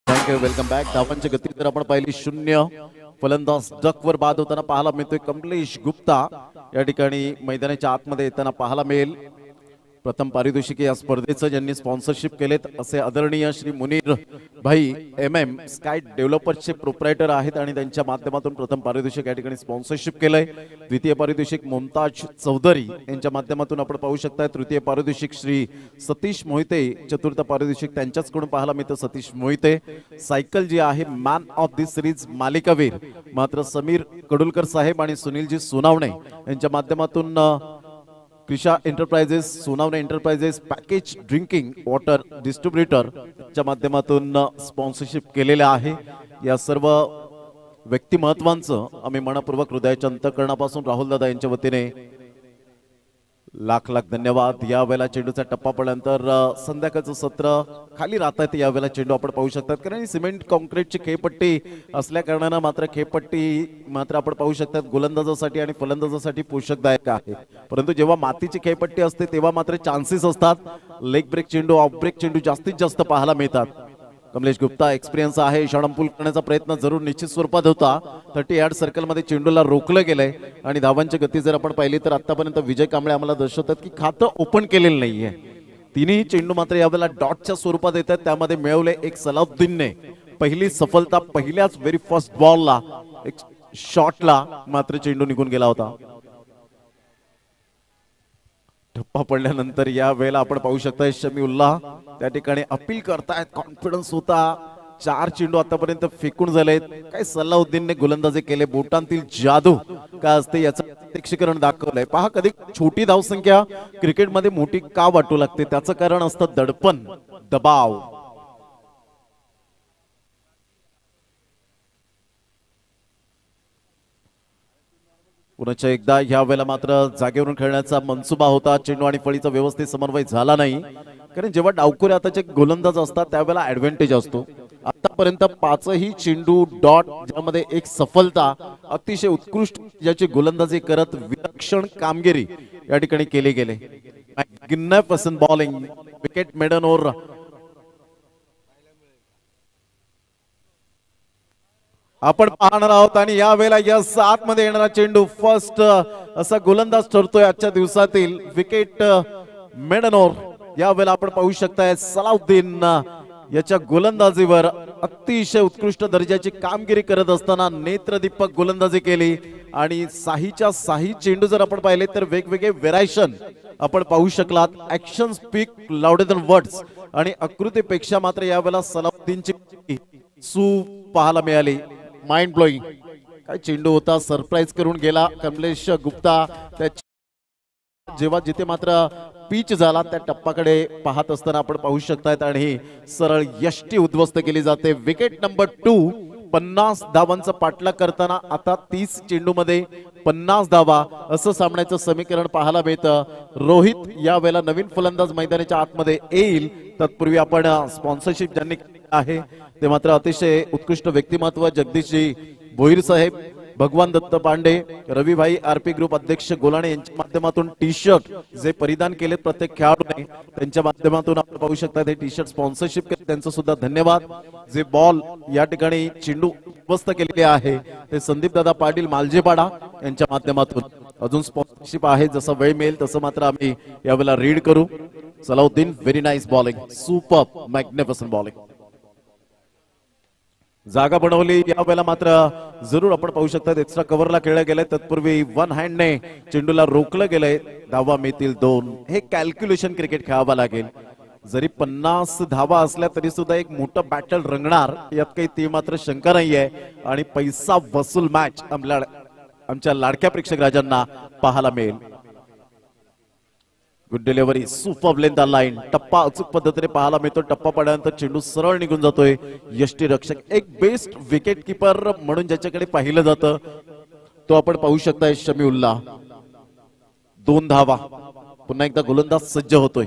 थँक्यू वेलकम बॅक. धावांची गती जर आपण पाहिली 0. फलंदाज डकवर बाद होताना पाहायला मिळतोय कमलेश गुप्ता. या ठिकाणी मैदानाच्या आतमध्ये येताना पाहायला मिळेल. प्रथम पारितोषिक या स्पर्धेचं ज्यांनी स्पॉन्सरशिप केलेत असे आदरणीय श्री मुनीर भाई MM स्काय डेव्हलपर्सचे प्रोप्रायटर आहेत आणि त्यांच्या माध्यमातून प्रथम पारितोषिक या ठिकाणी स्पॉन्सरशिप केलंय. द्वितीय पारितोषिक मुमताज चौधरी यांच्या माध्यमातून आपण पाहू शकता. तृतीय पारितोषिक श्री सतीश मोहिते, चतुर्थ पारितोषिक त्यांच्याचकडून पाहायला मिळतं सतीश मोहिते. सायकल जी आहे मॅन ऑफ दी सिरीज मालिकावीर मात्र समीर कडुलकर साहेब आणि सुनीलजी सोनावणे यांच्या माध्यमातून क्रिशा enterprises, Sonawane enterprises package drinking water distributor च्या माध्यमातून स्पॉन्सरशिप केलेले आहे. या सर्व व्यक्तिमत्वांचं आम्ही मनपूर्वक हृदयाच्या अंतःकरणापासून राहुल दादा यांच्या वतीने लाख लाख धन्यवाद. या वेळेला चेंडूचा टप्पा पडल्यानंतर संध्याकाळचं सत्र खाली राहत आहे. या वेळेला चेंडू आपण पाहू शकतात कारण सिमेंट कॉन्क्रीटची खेळपट्टी असल्या कारणानं मात्र खेळपट्टी मात्र आपण पाहू शकतात गोलंदाजासाठी आणि फलंदाजासाठी पोषकदायक आहे. परंतु जेव्हा मातीची खेळपट्टी असते तेव्हा मात्र चान्सेस असतात लेग ब्रेक चेंडू, ऑफ ब्रेक चेंडू जास्तीत जास्त पाहायला मिळतात. कमलेश गुप्ता एक्सपिरियन्स आहे. इशाडांपूल करण्याचा प्रयत्न जरूर निश्चित स्वरूपात होता. 30 यार्ड सर्कल मध्ये चेंडूला रोखलं गेलंय आणि धावांची गती जर आपण पाहिली तर आतापर्यंत विजय कांबळे आम्हाला दर्शवतात की खातं ओपन केलेलं नाहीये. तिन्ही चेंडू मात्र यावेळेला डॉटच्या स्वरूपात येतात. त्यामध्ये मिळवले एक सलाउद्दीनने पहिली सफलता. पहिल्याच व्हेरी फर्स्ट बॉलला एक शॉटला मात्र चेंडू निघून गेला होता. ठप्पा पडल्यानंतर या वेळेला आपण पाहू शकता शमीउल्लाह त्या ठिकाणी अपील करतायत. कॉन्फिडन्स होता. 4 चेंडू आतापर्यंत फेकून झालेत. काय सलाउद्दीनने गोलंदाजी केले. बोटांतील जादू काय असते याचं प्रत्यक्षीकरण दाखवलंय. पहा कधी छोटी धावसंख्या क्रिकेटमध्ये मोठी का वाटू लागते त्याचं कारण असतं दडपण, दबाव. पुन्हा एकदा या वेळेला मात्र जागेवरून खेळण्याचा मनसुबा होता. चेंडू आणि फळीचा व्यवस्थित समन्वय झाला नाही कारण जेव्हा डावखोरे हाताचे गोलंदाज असतात त्यावेळेला ऍडव्हान्टेज असतो. आतापर्यंत 5ही चेंडू डॉट ज्यामध्ये एक सफलता. अतिशय उत्कृष्ट ज्याची गोलंदाजी करत विलक्षण कामगिरी या ठिकाणी केली गेले. Magnificent bowling, wicket maiden over. आपण पाहणार आहोत आणि या वेळेला या 7 मध्ये येणारा चेंडू फर्स्ट असा गोलंदाज ठरतोय आजच्या दिवसातील. विकेट मेडन ओव्हर या वेळेला आपण पाहू शकताय सलाउद्दीन याच्या गोलंदाजीवर अतिशय उत्कृष्ट दर्जाची कामगिरी करत असताना नेत्रदीपक गोलंदाजी केली आणि साहीच्या साही चेंडू जर आपण पाहिले तर वेगवेगळे व्हेरायशन आपण पाहू शकलात. Action speak louder than words आणि आकृतीपेक्षा मात्र यावेळेला सलाउद्दीनची पाहायला मिळाली. माइंड ब्लोईंग काय चेंडू होता. सरप्राईज करून गेला कमलेश गुप्ता. जेव्हा जिथे मात्र पिच झाला त्या टप्पाकडे पाहत असताना आपण पाहू शकतायत आणि सरळ यष्टी उद्ध्वस्त केली जाते. Wicket number 2. 50 धावांचा पाठलाग करताना आता 30 चेंडू मध्ये 50 धावा असं सामन्याचं समीकरण पाहायला मिळतं. रोहित या वेळेला नवीन फलंदाज मैदानाच्या आतमध्ये येईल. तत्पूर्वी आपण स्पॉन्सरशिप ज्यांनी आहे ते मात्र अतिशय उत्कृष्ट व्यक्तिमत्व जगदीशजी भोईर साहेब, भगवान दत्त पांडे, रविभाई आरपी ग्रुप अध्यक्ष गोलाणे यांच्या माध्यमातून टी शर्ट जे परिधान केलेत प्रत्येक खेळाडूने त्यांच्या माध्यमातून आपण पाहू शकता ते टी शर्ट स्पॉन्सरशिप केले त्यांचं सुद्धा धन्यवाद. जे बॉल या ठिकाणी चेंडू उद्ध्वस्त केलेले आहे ते संदीप दादा पाटील मालजेपाडा यांच्या माध्यमातून. अजून स्पॉन्सरशिप आहे जसं वेळ मिळेल तसं मात्र आम्ही यावेळेला रीड करू. Salauddin very nice bowling, super magnificent bowling. जागा बनवली या वेळेला मात्र जरूर आपण पाहू शकता एक्स्ट्रा कव्हरला खेळलं गेलंय. तत्पूर्वी वन हँडने चेंडूला रोखलं गेलंय. धावा मिळतील 2. हे कॅल्क्युलेशन क्रिकेट खेळावं लागेल. जरी 50 धावा असल्या तरी सुद्धा एक मोठं बॅटल रंगणार यात काही ती मात्र शंका नाहीये आणि पैसा वसूल मॅच आमच्या लाडक्या प्रेक्षक राजांना पाहायला मिळेल. Good delivery, super length line. टप्पा अचूक पद्धतीने पाहायला मिळतो. टप्पा पडल्यानंतर चेंडू सरळ निघून जातोय. यष्टी रक्षक एक बेस्ट विकेट किपर म्हणून ज्याच्याकडे पाहिलं जातं तो आपण पाहू शकताय शमीउल्लाह. 2 धावा. पुन्हा एकदा गोलंदाज सज्ज होतोय.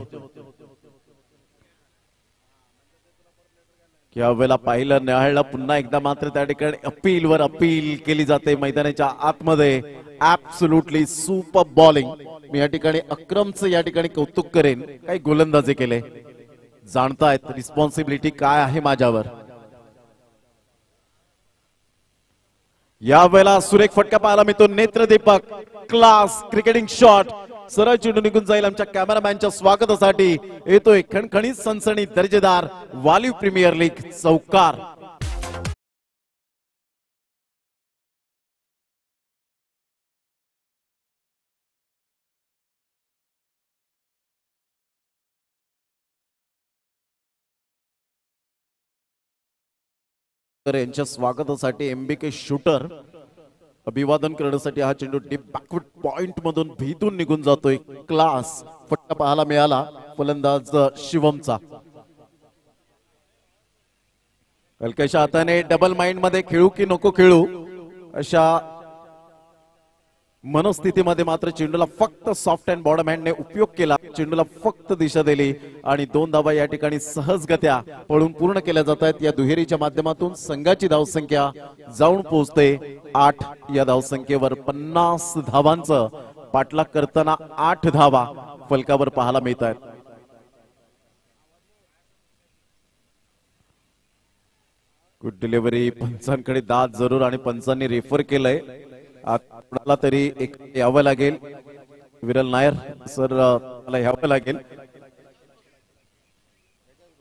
या वेळेला पाहिलं न्याहाळलं पुन्हा एकदा मात्र त्या ठिकाणी अपीलवर अपील केली जाते मैदानाच्या आतमध्ये. Absolutely super bowling. मी या ठिकाणी अक्रमचं या ठिकाणी कौतुक करेन. काही गोलंदाजी केले. जाणतायत रिस्पॉन्सिबिलिटी काय आहे माझ्यावर. या वेळेला सुरेख फटका पाहायला मिळतो. नेत्रदीपक क्लास क्रिकेटिंग शॉट. सरळ चेंडू निघून जाईल. आमच्या कॅमेरामॅनच्या स्वागतासाठी येतोय खणखणीत सनसणी दर्जेदार वालीव प्रीमियर लीग चौकार. यांच्या स्वागतासाठी एमबीके शूटर अभिवादन करण्यासाठी हा चेंडू डीप बॅकवर्ड पॉइंट मधून भीतून निघून जातोय. क्लास फटका पाहायला मिळाला फलंदाज शिवमचा. हलक्याच्या हाताने डबल माइंड मध्ये खेळू की नको खेळू अशा मनस्थितीमध्ये मात्र चेंडूला फक्त सॉफ्ट अँड बॉटम हँडने उपयोग केला. चेंडूला फक्त दिशा दिली आणि 2 धावा या ठिकाणी सहजगत्या पळून पूर्ण केल्या जात आहेत. या दुहेरीच्या माध्यमातून संघाची धावसंख्या जाऊन पोहोचते 8. या धावसंख्येवर 50 धावांचं पाठलाग करताना 8 धावा फलकावर पाहायला मिळत आहेत. Good delivery. पंचांकडे दाद जरूर आणि पंचांनी रेफर केलंय. कोणाला तरी एक यावं लागेल. विरल नायर सर मला यावं लागेल.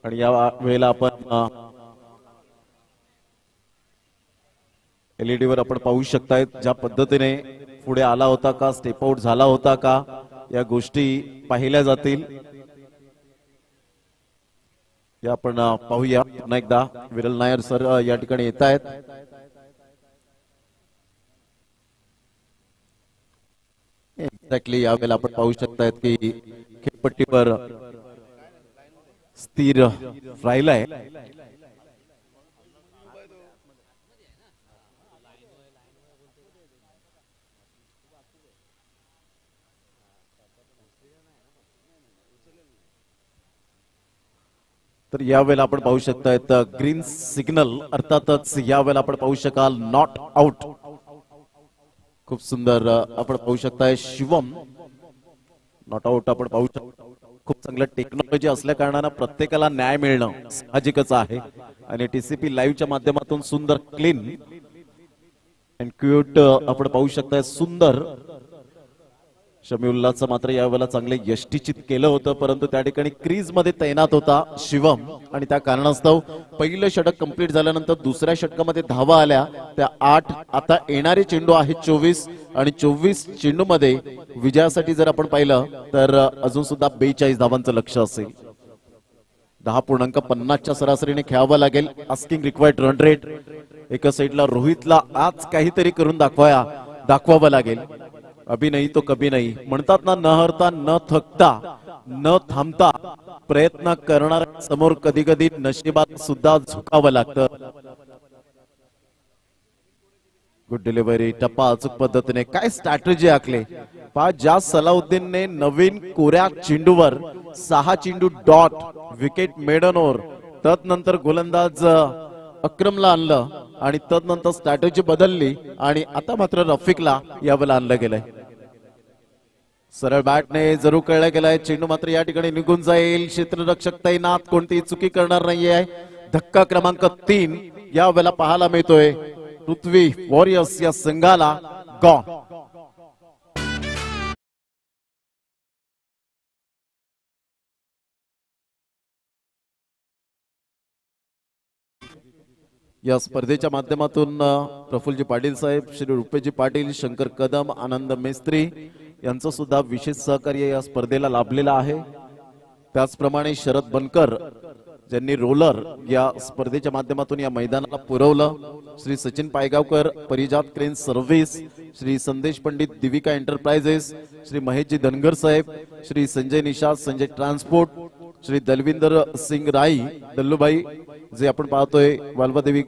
आणि या वेळेला आपण एलईडी वर आपण पाहू शकताय ज्या पद्धतीने पुढे आला होता का, स्टेप आउट झाला होता का, या गोष्टी पाहिल्या जातील. या आपण पाहूया पुन्हा एकदा. विरल नायर सर या ठिकाणी येत आहेत. एक्झॅक्टली यावेळेला आपण पाहू शकतायत की खेळपट्टीवर स्थिर राहिलाय. तर यावेळेला आपण पाहू शकतायत ग्रीन सिग्नल, अर्थातच यावेळेला आपण पाहू शकाल नॉट आउट. खूप सुंदर आपण पाहू शकताय शिवम नॉट आउट. आपण पाहू शकतो खूप चांगलं टेक्नॉलॉजी असल्या कारणानं प्रत्येकाला न्याय मिळणं साहजिकच आहे. आणि टीसीपी लाईव्हच्या माध्यमातून सुंदर क्लीन अँड क्यूट आपण पाहू शकताय. सुंदर शमीउल्लाहचं मात्र यावेळेला चांगले यष्टीचित केलं होतं, परंतु त्या ठिकाणी क्रीज मध्ये तैनात होता शिवम आणि त्या कारणास्तव पहिलं षटक कंप्लीट झाल्यानंतर दुसऱ्या षटकामध्ये धावा आल्या त्या 8. आता येणारे चेंडू आहे 24 आणि 24 चेंडू मध्ये विजयासाठी जर आपण पाहिलं तर अजून सुद्धा 42 धावांचं लक्ष असेल. 10.50च्या सरासरीने खेळावं लागेल. Asking required run rate. एका साईडला रोहितला आज काहीतरी करून दाखवावं लागेल. अभी नहीं तो कभी नहीं म्हणतात ना, न हरता न थकता न थांबता प्रयत्न करणाऱ्या समोर कधी कधी नशिबात सुद्धा झुकावं लागतं. Good delivery. टप्पा अचूक पद्धतीने काय स्ट्रॅटेजी आखले पहा. ज्या सलाउद्दीनने नवीन कोऱ्या चेंडूवर 6 चेंडू डॉट विकेट मेडनोर, तदनंतर गोलंदाज अक्रमला आणलं आणि तदनंतर स्ट्रॅटेजी बदलली आणि आता मात्र रफिकला यावेळेला आणलं गेलंय. सरळ बॅटने जरूर कळलं गेलाय. चेंडू मात्र या ठिकाणी निघून जाईल. क्षेत्ररक्षक तैनात, कोणतीही चुकी करणार नाहीये. धक्का क्रमांक 3 या वेळेला पाहायला मिळतोय. पृथ्वी वॉरियर्स या संघाला गॉन. या स्पर्धेच्या माध्यमातून प्रफुल्लजी पाटील साहेब, श्री रुपेजी पाटील, शंकर कदम, आनंद मेस्त्री यांचं सुद्धा विशेष सहकार्य या स्पर्धेला लाभलेलं आहे. त्याचप्रमाणे शरद बनकर ज्यांनी रोलर या स्पर्धेच्या माध्यमातून या मैदानाला पुरवलं. Shri Sachin Paygaonkar, Parijat crane service, Shri Sandesh Pandit, Divika enterprises, Shri Maheshji Dhangar साहेब, श्री संजय निषाद, संजय ट्रान्सपोर्ट, श्री दलविंदर सिंग राई, दल्लूभाई जे आपण पाहतोय वाल्वादेवी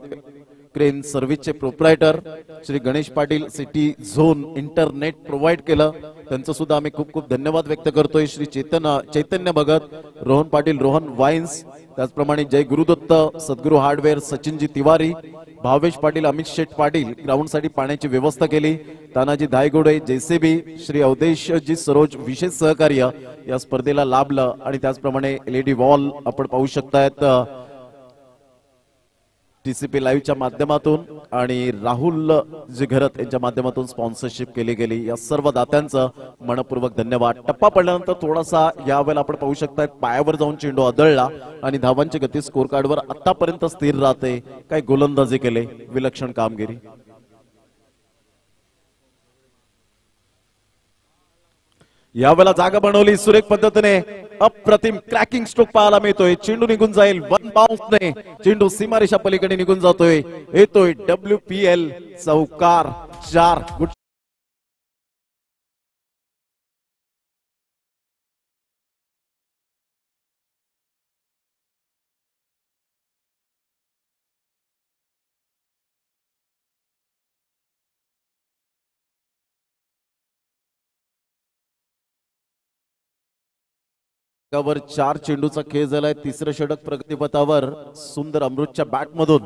क्रेन सर्व्हिसचे proprietor, Shri Ganesh Patil, city zone internet provide केलं, त्यांचं सुद्धा आम्ही खूप खूप धन्यवाद व्यक्त करतोय. श्री चैतन्य भगत, रोहन पाटील, रोहन वाईन्स, त्याचप्रमाणे जय गुरुदत्त, सद्गुरू हार्डवेअर, सचिनजी तिवारी, भावेश पाटील, अमित शेठ पाटील ग्राउंडसाठी पाण्याची व्यवस्था केली, तानाजी धायगोडे, जेसीबी, श्री अवधेशजी सरोज विशेष सहकार्य या स्पर्धेला लाभलं. आणि त्याचप्रमाणे एलईडी वॉल आपण पाहू शकतायत. TCP लाईव्हच्या माध्यमातून आणि राहुल जिघरत यांच्या माध्यमातून स्पॉन्सरशिप केली गेली, या सर्व दात्यांचं मनपूर्वक धन्यवाद. टप्पा पडल्यानंतर थोडासा यावेळेला आपण पाहू शकता पायावर जाऊन चेंडू आदळला आणि धावांची गती स्कोर कार्डवर आतापर्यंत स्थिर राहते. काही गोलंदाजी केले, विलक्षण कामगिरी. यावेळेला जागा बनवली सुरेख पद्धतीने, अप्रतिम क्रॅकिंग स्ट्रोक पाहायला मिळतोय. चेंडू निघून जाईल वन बाउन्सने, चेंडू सीमारेषा पलीकडे निघून जातोय. येतोय WPL चौकार 4. वर 4 चेंडूचा खेळ झालाय. तिसरं षटक प्रगतीपथावर सुंदर अमृतच्या बॅट मधून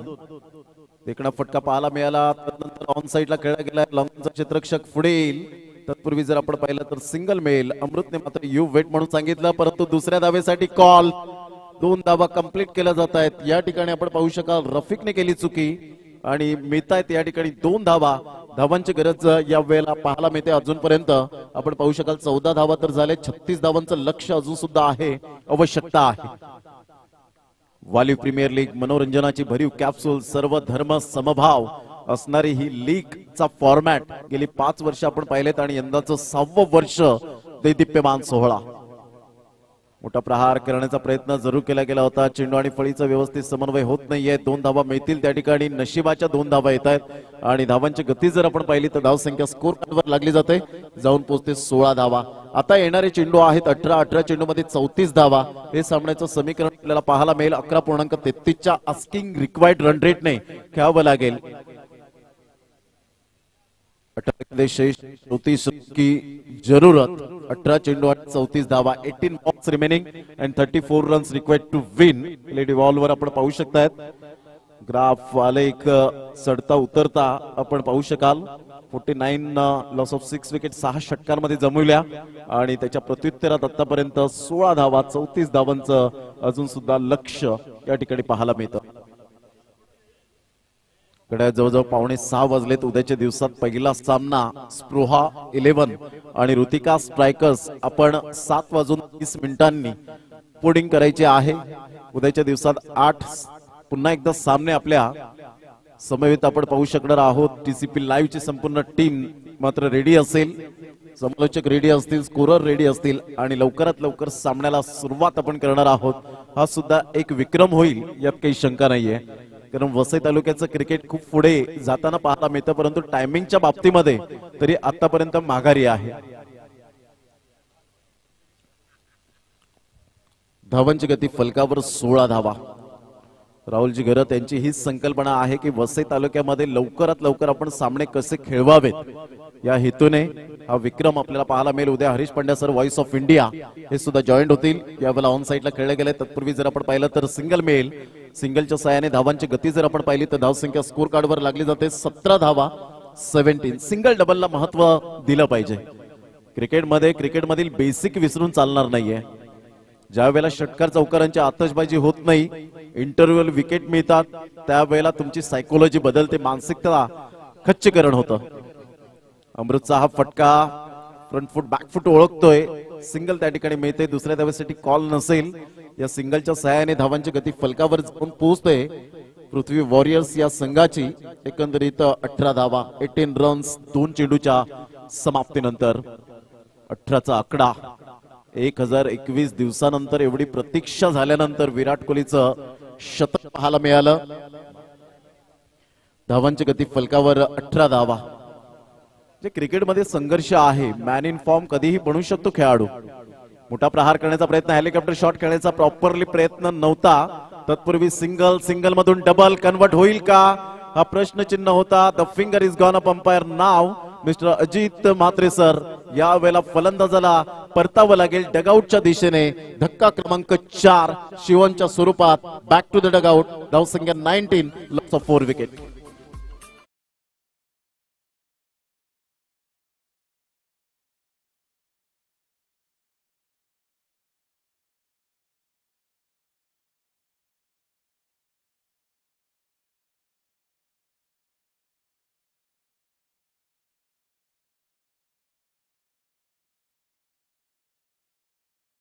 देखणा फटका पाहायला मिळाला. त्यानंतर ऑन साइडला खेळला गेला. लॉंगचा क्षेत्ररक्षक पुढे येईल. तत्पूर्वी जर आपण पाहिलं तर सिंगल मिळेल. अमृतने मात्र यू वेट म्हणून सांगितलं, परंतु दुसऱ्या धावेसाठी कॉल. 2 धावा कंप्लीट केल्या जात आहेत. या ठिकाणी आपण पाहू शकाल रफिकने केली चुकी आणि मिळतायत या ठिकाणी 2 धावा. धावांची गरज या वेळेला पाहायला मिळते. अजूनपर्यंत आपण पाहू शकाल 14 धावा तर झाले. 36 धावांचं लक्ष अजून सुद्धा आहे, आवश्यकता आहे. वालीव प्रीमियर लीग मनोरंजनाची भरीव कॅप्सूल, सर्व धर्म समभाव असणारी ही लीगचा फॉर्मॅट गेली 5 वर्ष आपण पाहिलेत आणि यंदाचं 6वं वर्ष दैदिप्यमान सोहळा. मोठा प्रहार करण्याचा प्रयत्न जरूर केला गेला होता. चेंडू आणि फळीचा व्यवस्थित समन्वय होत नाहीये. 2 धावा मिळतील त्या ठिकाणी, नशिबाच्या 2 धावा येत आहेत आणि धावांची गती जर आपण पाहिली तर धाव संख्या स्कोर कार्डवर लागली जाते, जाऊन पोहोचते 16 धावा. आता येणारे चेंडू आहेत 18 चेंडू मध्ये 34 धावा. हे सामन्याचं समीकरण आपल्याला पाहायला मिळेल. 11.33 च्या आस्किंग रिक्वायर्ड रन रेटने खेळावं लागेल. 34 की जरूरत. 18 चेंडू आणि 34 धावा. 18 balls remaining and 34 runs required to win. Lady वॉलवर आपण पाहू शकतायत ग्राफ आले एक चढता उतरता आपण पाहू शकाल. 49 लॉस ऑफ 6 विकेट 6 षटकांमध्ये जमवल्या आणि त्याच्या प्रत्युत्तरात आतापर्यंत 16 धावा. 34 धावांचं अजून सुद्धा लक्ष या ठिकाणी पाहायला मिळतं. कडे जवळजवळ 5:45 वाजलेत. उद्याच्या दिवसात पहिला सामना स्पृहा 11 आणि ऋतिका स्ट्रायकर्स आपण 7:30 पोडिंग करायचे आहे. उद्याच्या दिवसात 8 पुन्हा एकदा सामने आपल्या समवेत आपण पाहू शकणार आहोत. TCP लाईव्ह ची संपूर्ण टीम मात्र रेडी असेल. समालोचक रेडी असतील, स्कोरर रेडी असतील आणि लवकरात लवकर सामन्याला सुरुवात आपण करणार आहोत. हा सुद्धा एक विक्रम होईल यात काही शंका नाहीये, कारण वसई तालुक्याचं क्रिकेट खूप पुढे जाताना पाहायला मिळतं, परंतु टायमिंगच्या बाबतीमध्ये तरी आतापर्यंत माघारी आहे. धावांची गती फलकावर 16 धावा. राहुलजी घरत यांची ही संकल्पना आहे की वसई तालुक्यामध्ये लवकरात लवकर आपण सामने कसे खेळवावेत या हेतूने हा विक्रम आपल्याला पाहायला मिळेल. उद्या Harish Pandya sir voice of India हे सुद्धा जॉईंट होतील. यावेळेला ऑन साइडला खेळले गेले. तत्पूर्वी जर आपण पाहिलं तर सिंगल मिळेल. सिंगलच्या सहाय्याने धावांची गती जर आपण पाहिली तर धावसंख्या स्कोर कार्डवर लागली जाते. 17 धावा 17. सिंगल डबलला महत्व दिलं पाहिजे. क्रिकेटमधील बेसिक विसरून चालणार नाहीये. ज्या वेळेला षटकार चौकारांची आतषबाजी होत नाही, इंटरव्हल विकेट मिळतात, त्यावेळेला तुमची सायकोलॉजी बदलते, मानसिकता खच्चीकरण होतं. अमृतचा हा फटका फ्रंट फूट बॅक फूट ओळखतोय. सिंगल त्या ठिकाणी मिळते. दुसऱ्या धावेसाठी कॉल नसेल. या सिंगलच्या सहाय्याने धावांची गती फलकावर जाऊन पोहोचते. पृथ्वी वॉरियर्स या संघाची एकंदरीत 18 धावा 18 रन्स 2 चेंडूच्या समाप्तीनंतर. 18चा आकडा. 1021 दिवसानंतर एवढी प्रतीक्षा झाल्यानंतर विराट कोहलीचं शतक पाहायला मिळालं. धावांची गती फलकावर 18 धावा. जे क्रिकेटमध्ये संघर्ष आहे. मॅन इन फॉर्म कधीही बनू शकतो खेळाडू. मोठा प्रहार करण्याचा प्रयत्न, हेलिकॉप्टर शॉट खेळण्याचा प्रॉपरली प्रयत्न नव्हता. तत्पूर्वी सिंगल मधून डबल कन्वर्ट होईल का हा प्रश्नचिन्ह होता. The finger is gone up umpire now. Mister Ajit Mhatre sir या वेळेला फलंदाजाला परतावं लागेल डगआउटच्या दिशेने. धक्का क्रमांक 4 शिवनच्या स्वरूपात. Back to the dugout. धावसंख्या 19 लॉस ऑफ 4 विकेट.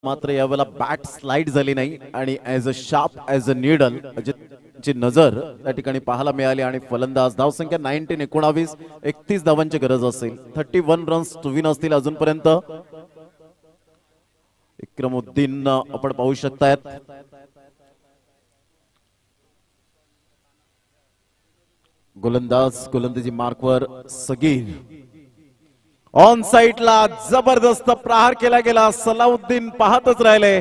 मात्र यावेळेला बॅट स्लाइड झाली नाही आणि as a sharp as a needle ची नजर त्या ठिकाणी पाहायला मिळाली आणि फलंदाज धावसंख्या 19 31 धावांची गरज असेल. 31 रन्स टू विन असतील अजूनपर्यंत. इक्रमुद्दीन आपण पाहू शकतायत गोलंदाजी मार्कवर सगीर. ऑन साइडला जबरदस्त प्रहार केला गेला. सलाउद्दीन पाहतच राहिले.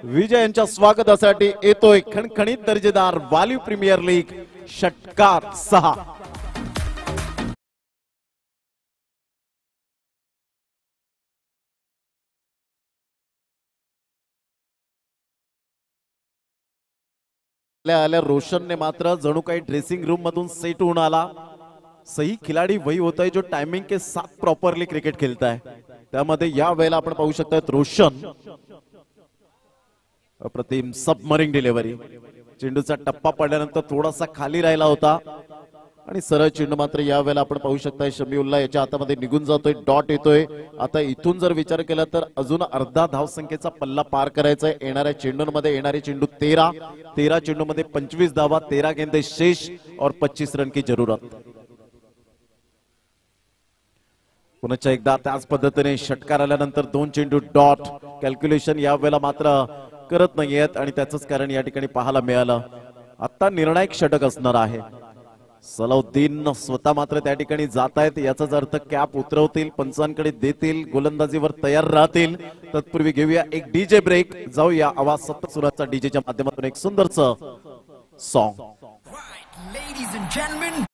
विजयांच्या स्वागतासाठी येतोय खणखणीत दर्जेदार वालीव प्रीमियर लीग षटकार 6. आल्या रोशनने मात्र जणू काही ड्रेसिंग रूम मधून सेट होऊन आला. सही खिलाडी वही होता है जो टाइमिंग के साथ प्रॉपरली क्रिकेट खेलता है. त्यामध्ये या वेळेला आपण पाहू शकता रोशन. अप्रतिम सबमरीन डिलिव्हरी. चेंडूचा टप्पा पडल्यानंतर थोडासा खाली राहिला होता आणि सरळ चेंडू मात्र या वेळेला आपण पाहू शकता शमीउल्ला याच्या हातामध्ये निघून जातोय. डॉट येतोय. आता इथून जर विचार केला तर अजून अर्धा धावसंख्येचा पल्ला पार करायचा आहे. येणाऱ्या चेंडूंमध्ये येणारे चेंडू 13 चेंडूमध्ये 25 धावा, 13 गेंदे शेष और 25 रन की जरूरत. पुन्हा एकदा त्याच पद्धतीने षटकार आल्यानंतर 2 चेंडू डॉट. कॅल्क्युलेशन या वेळेला मात्र करत नाहीयेत आणि त्याच कारण या ठिकाणी पाहायला मिळालं. आता निर्णायक षटक असणार आहे. सलाउद्दीन स्वतः मात्र त्या ठिकाणी जात आहेत. याचाच अर्थ कॅप उतरवतील, पंचांकडे देतील, गोलंदाजीवर तयार राहतील. तत्पूर्वी घेऊया एक डीजे ब्रेक. जाऊया आवाज सप्त सुराचा डीजेच्या माध्यमातून एक सुंदरचं सॉन्ग. Ladies and gentlemen,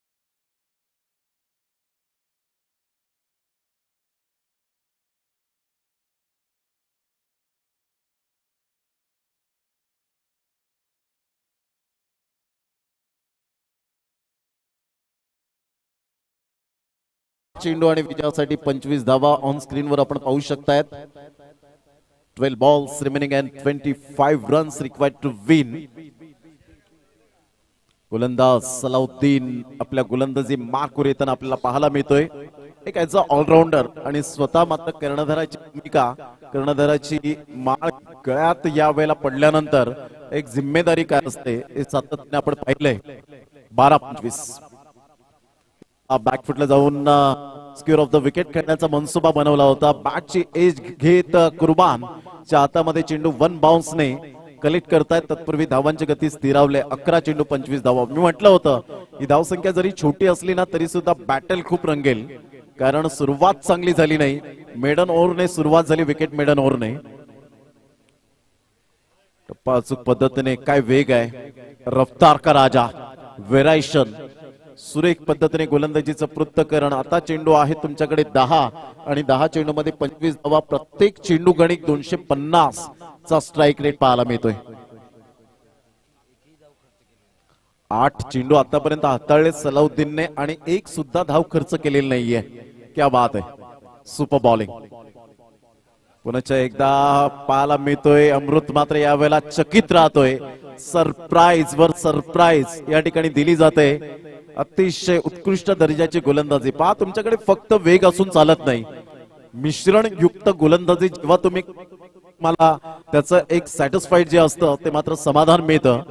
चेंडू आणि विजयासाठी 25 धावा ऑन स्क्रीन वर आपण पाहू शकतायत. 12 balls remaining and 25 runs required to win. गोलंदाज सलाउद्दीन आपल्या गोलंदाजी मार्कवर येताना आपल्याला पाहायला मिळतोय. एक ॲज अ ऑलराऊंडर आणि स्वतः मात्र कर्णधाराची भूमिका, कर्णधाराची माळ गळ्यात या वेळेला पडल्यानंतर एक जिम्मेदारी काय असते हे सातत्याने आपण पाहिलंय. 12-25 बॅकफुटला जाऊन स्क्वेअर ऑफ द विकेट खेळण्याचा मनसुबा बनवला होता. बॅटची एज घेत कुर्बानच्या हातामध्ये चेंडू 1 बाउन्सने कलेक्ट करतायत. तत्पूर्वी धावांची गती स्थिरावले. 11 चेंडू 25 धावा. मी म्हटलं होतं ही धावसंख्या जरी छोटी असली ना तरी सुद्धा बॅटल खूप रंगेल, कारण सुरुवात चांगली झाली नाही. मेडन ओव्हरने सुरुवात झाली, विकेट मेडन ओव्हरने. टप्पा अचूक पद्धतीने काय वेग आहे. रफ्तार का राजा व्हेरायशन. सुरेख पद्धतीने गोलंदाजीचं पृथक्करण. आता चेंडू आहे तुमच्याकडे 10 आणि 10 चेंडू मध्ये 25 धावा. प्रत्येक चेंडू गणिक 250 चा स्ट्राइक रेट पाहायला मिळतोय. 8 चेंडू आतापर्यंत हाताळले सलाउद्दीनने आणि एक सुद्धा धाव खर्च केलेली नाहीये. क्या बात आहे. Super bowling. पुन्हा एकदा पाहायला मिळतोय. अमृत मात्र यावेळेला चकित राहतोय. सरप्राईज वर सरप्राईज या ठिकाणी दिली जाते. अतिशय उत्कृष्ट दर्जाची गोलंदाजी. पहा तुमच्याकडे फक्त वेग असून चालत नाही. मिश्रण युक्त गोलंदाजी जेव्हा तुम्ही मला त्याचं एक सॅटिस्फाईड जे असतं ते मात्र समाधान मिळतं.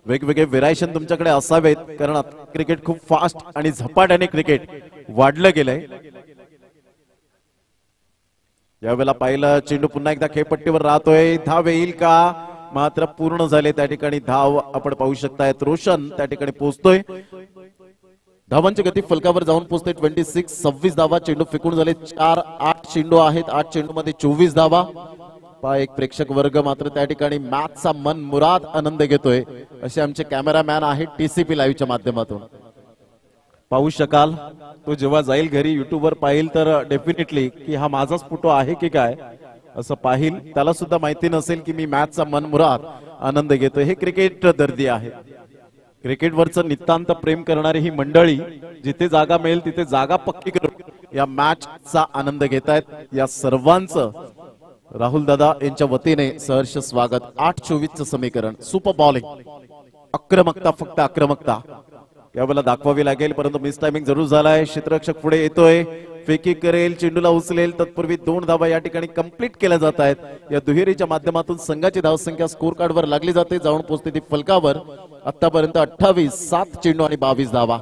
वेगवेगळे व्हेरायशन तुमच्याकडे असावेत, कारण क्रिकेट खूप फास्ट आणि झपाट्याने क्रिकेट वाढलं गेलंय. यावेळेला पाहिलं चेंडू पुन्हा एकदा खेळपट्टीवर राहतोय. धाव येईल का? मात्र पूर्ण झाले. त्या ठिकाणी धाव आपण पाहू शकतायत. रोशन त्या ठिकाणी पोहोचतोय. धावांची गती फलकावर जाऊन पोहोचते. 26 धावा. चेंडू फेकून झाले 8 चेंडू आहेत. 8 चेंडू मध्ये 24 धावा. एक प्रेक्षक वर्ग मात्र त्या ठिकाणी मॅचचा मन मुराद आनंद घेतोय, असे आमचे कॅमेरामॅन आहेत TCP लाईव्हच्या माध्यमातून. पाहू शकाल. तो जेव्हा जाईल घरी युट्यूबवर पाहिल तर डेफिनेटली की हा माझाच फोटो आहे की काय असं पाहिल. त्याला सुद्धा माहिती नसेल की मी मॅचचा मन मुराद आनंद घेतोय. हे क्रिकेट दर्दी आहे. क्रिकेटवरचं नितांत प्रेम करणारी ही मंडळी जिथे जागा मिळेल तिथे जागा पक्की करून या मॅचचा आनंद घेतायत. या सर्वांचं राहुल दादा यांच्या वतीने सहर्ष स्वागत. 8-24 चं समीकरण. Super bowling. आक्रमकता, फक्त आक्रमकता. यावेळेला दाखवावी लागेल, परंतु मिस टायमिंग जरूर झालाय. क्षेत्ररक्षक पुढे येतोय, फेकी करेल, चेंडूला उचलेल. तत्पूर्वी 2 धावा या ठिकाणी कंप्लीट केल्या जात आहेत. या दुहेरीच्या माध्यमातून संघाची धावसंख्या स्कोर कार्ड वर लागली जाते, जाऊन पोहोचते ती फलकावर. आतापर्यंत 28, 7 चेंडू आणि 22 धावा.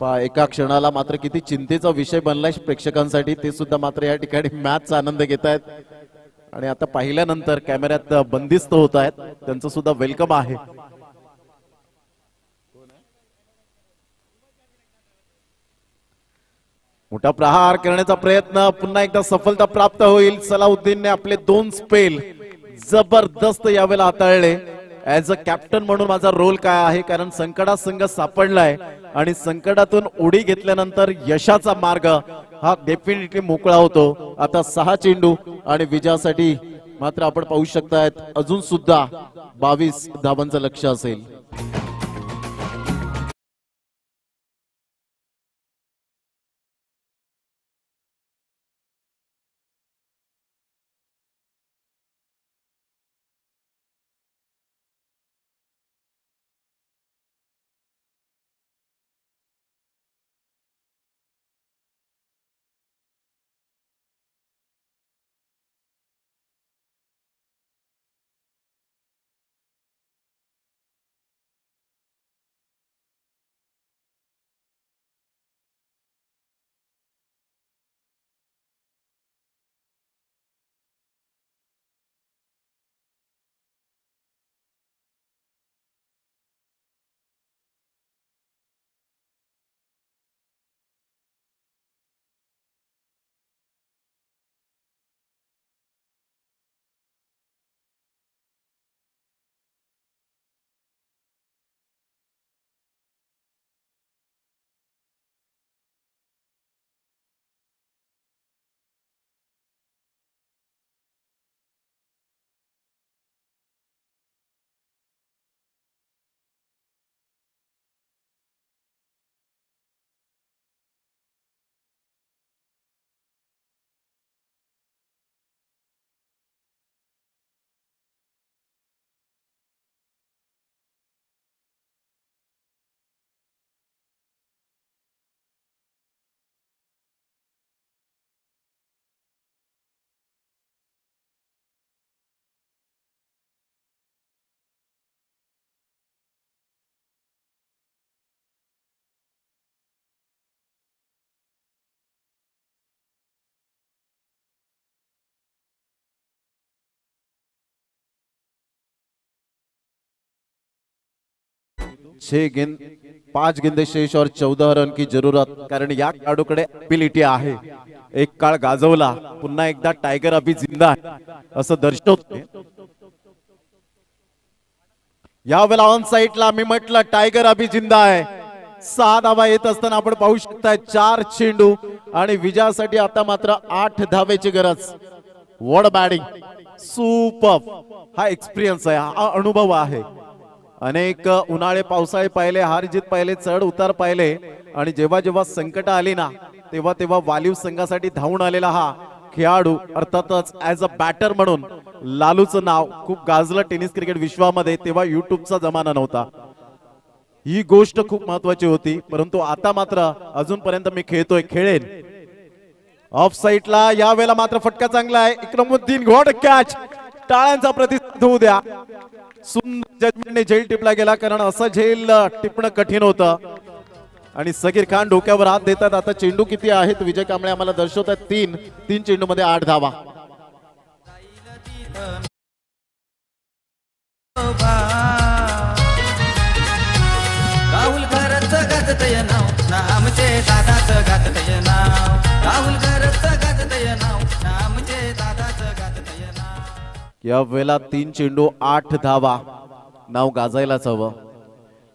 एका क्षणाला मात्र किती चिंतेचा विषय बनलाय प्रेक्षकांसाठी, ते सुद्धा मात्र या ठिकाणी मॅचचा आनंद घेत आहेत. आणि आता पाहिल्यानंतर कॅमेऱ्यात बंदिस्त होत आहेत, त्यांचं सुद्धा वेलकम आहे. मोठा प्रहार करण्याचा प्रयत्न, पुन्हा एकदा सफलता प्राप्त होईल. सलाउद्दीनने आपले 2 स्पेल जबरदस्त यावेळेला हाताळले. ऍज अ कॅप्टन म्हणून माझा रोल काय आहे, कारण संकटात संघ सापडलाय आणि संकटातून उडी घेतल्यानंतर यशाचा मार्ग हा डेफिनेटली मोकळा होतो. आता 6 चेंडू आणि विजयासाठी मात्र आपण पाहू शकतायत अजून सुद्धा 22 धावांचं लक्ष्य असेल. छह गेंद 5 गेंदे शेष और 14 रन की जरूरत, कारण या खेळाडूकडे ॲबिलिटी आहे. एक काळ गाजवला, पुन्हा एकदा टायगर अभि जिंदा आहे असं दर्शवते. यावेळेला ऑन साइडला मी म्हटलं टायगर अभि जिंदा आहे. 6 धावा येत असताना आपण पाहू शकताय 4 चेंडू आणि विजयासाठी आता मात्र 8 धावेची गरज. वॉड बॅटिंग, सुपर. हा एक्सपिरियन्स आहे, हा अनुभव आहे. अनेक उन्हाळे पावसाळे पाहिले, हार जीत पाहिले, चढ उतार पाहिले आणि जेव्हा जेव्हा संकट आली ना तेव्हा तेव्हा वालीव संघासाठी धावून आलेला हा खेळाडू, अर्थातच ऍज अ बॅटर म्हणून लालूचं नाव खूप गाजलं टेनिस क्रिकेट विश्वामध्ये. तेव्हा युट्यूबचा जमाना नव्हता. ही गोष्ट खूप महत्वाची होती, परंतु आता मात्र अजूनपर्यंत मी खेळतोय, खेळेन. ऑफ साइडला यावेळेला मात्र फटका चांगला आहे. इक्रमुद्दीन घोड कॅच, टाळ्यांचा प्रतिसाद होऊ द्या. सुंदर जजमेंटने झेल टिपला गेला, कारण असं झेल टिपणं कठीण होतं. आणि सगीर खान डोक्यावर हात देतात. आता चेंडू किती आहेत विजय कांबळे आम्हाला दर्शवतात. 3 चेंडू मध्ये 8 धावा. राहुल घरच गाजतय नाव, नामचे दादाच गाजतय नाव. राहुल घरच गाजतय नाव, नामचे दादाच गाजतय नाव. या वेळेला 3 चेंडू 8 धावा. नाव गाजायलाच हवं,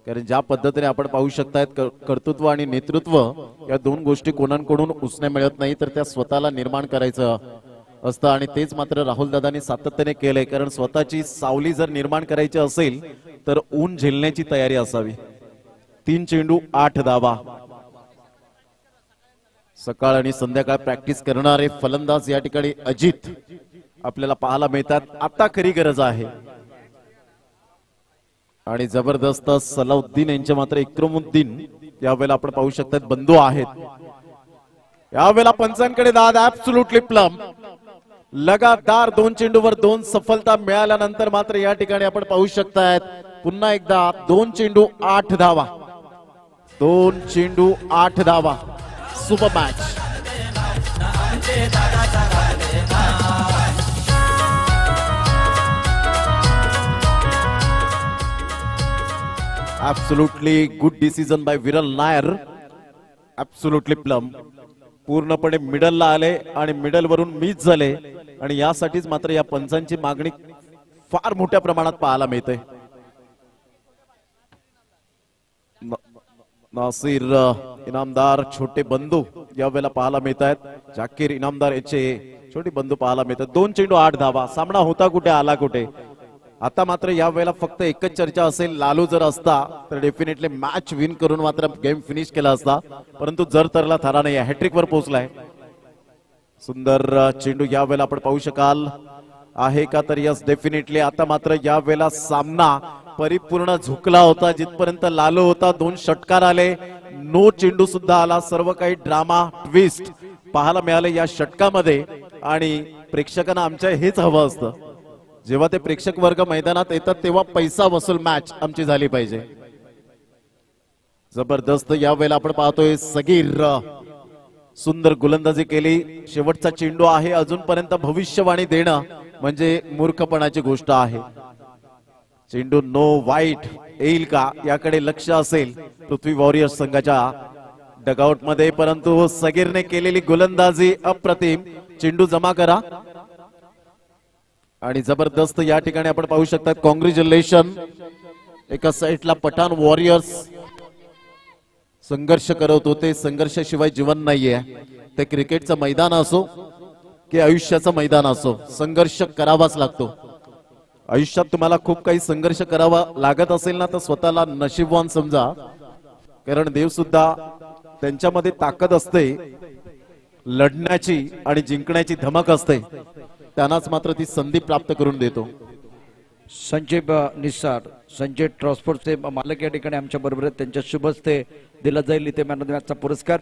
कारण ज्या पद्धतीने आपण पाहू शकतायत कर्तृत्व आणि नेतृत्व या 2 गोष्टी कोणाकडून उसने मिळत नाही, तर त्या स्वतःला निर्माण करायचं असतं. आणि तेच मात्र राहुल दादांनी सातत्याने केलंय, कारण स्वतःची सावली जर निर्माण करायची असेल तर ऊन झेलण्याची तयारी असावी. 3 चेंडू 8 धावा. सकाळ आणि संध्याकाळ प्रॅक्टिस करणारे फलंदाज या ठिकाणी अजित आपल्याला पाहायला मिळतात. आता खरी गरज आहे. आणि जबरदस्त सलाउद्दीन यांचे मात्र इक्रमुद्दीन यावेळेला आपण पाहू शकतात बंधू आहेत. यावेळेला पंचांकडे दाद ऍब्सोल्युटली प्लम. लगातार 2 चेंडूवर 2 सफलता मिळाल्यानंतर मात्र या ठिकाणी आपण पाहू शकतायत पुन्हा एकदा 2 चेंडू 8 धावा. 2 चेंडू 8 धावा. Super match. Absolutely good decision by Viral Nair. Absolutely plum. पूर्णपणे मिडलला आले आणि मिडल वरून मिस झाले आणि यासाठीच मात्र या पंचांची मागणी फार मोठ्या प्रमाणात पाहायला मिळते. नासिर इनामदार छोटे बंधू यावेळेला पाहायला मिळत आहेत. जाकीर इनामदार याचे छोटे बंधू पाहायला मिळतात. 2 चेंडू 8 धावा. सामना होता कुठे आला कुठे. आता मात्र यावेळेला फक्त एकच चर्चा असेल, लालू जर असता तर डेफिनेटली मॅच विन करून मात्र गेम फिनिश केला असता, परंतु जर तरला थारा नाही. हॅट्रिक वर पोहोचलाय. सुंदर चेंडू यावेळेला आपण पाहू शकाल आहे का तर यस डेफिनेटली. आता मात्र यावेळेला सामना परिपूर्ण झुकला होता. जिथपर्यंत लालू होता 2 षटकार आले. नो चेंडू सुद्धा आला. सर्व काही ड्रामा ट्विस्ट पाहायला मिळाले या षटकामध्ये आणि प्रेक्षकांना आमच्या हेच हवं असतं. जेव्हा ते प्रेक्षक वर्ग मैदानात येतात तेव्हा पैसा वसूल मॅच आमची झाली पाहिजे. जबरदस्त यावेळेला आपण पाहतोय सगीर सुंदर गोलंदाजी केली. शेवटचा चेंडू आहे. अजूनपर्यंत भविष्यवाणी देणं म्हणजे मूर्खपणाची गोष्ट आहे. चेंडू नो वाईट येईल का याकडे लक्ष असेल पृथ्वी वॉरियर्स संघाच्या डगआउट मध्ये, परंतु सगीरने केलेली गोलंदाजी अप्रतिम. चेंडू जमा करा आणि जबरदस्त या ठिकाणी आपण पाहू शकता. कॉंग्रॅच्युलेशन. एका साईडला पठाण वॉरियर्स संघर्ष करत होते. संघर्षाशिवाय जीवन नाहीये. ते क्रिकेटचं मैदान असो की आयुष्याचं मैदान असो, संघर्ष करावाच लागतो. आयुष्यात तुम्हाला खूप काही संघर्ष करावा लागत असेल ना तर स्वतःला नशीबवान समजा, कारण देव सुद्धा त्यांच्यामध्ये ताकद असते लढण्याची आणि जिंकण्याची धमक असते. त्यांनाच मात्र ती संधी प्राप्त करून देतो. संजय निसार, संजय ट्रान्सपोर्टचे मालक या ठिकाणी आमच्या बरोबर आहेत. त्यांच्या शुभ हस्ते दिला जाईल इथे मॅन ऑफ द मॅचचा पुरस्कार.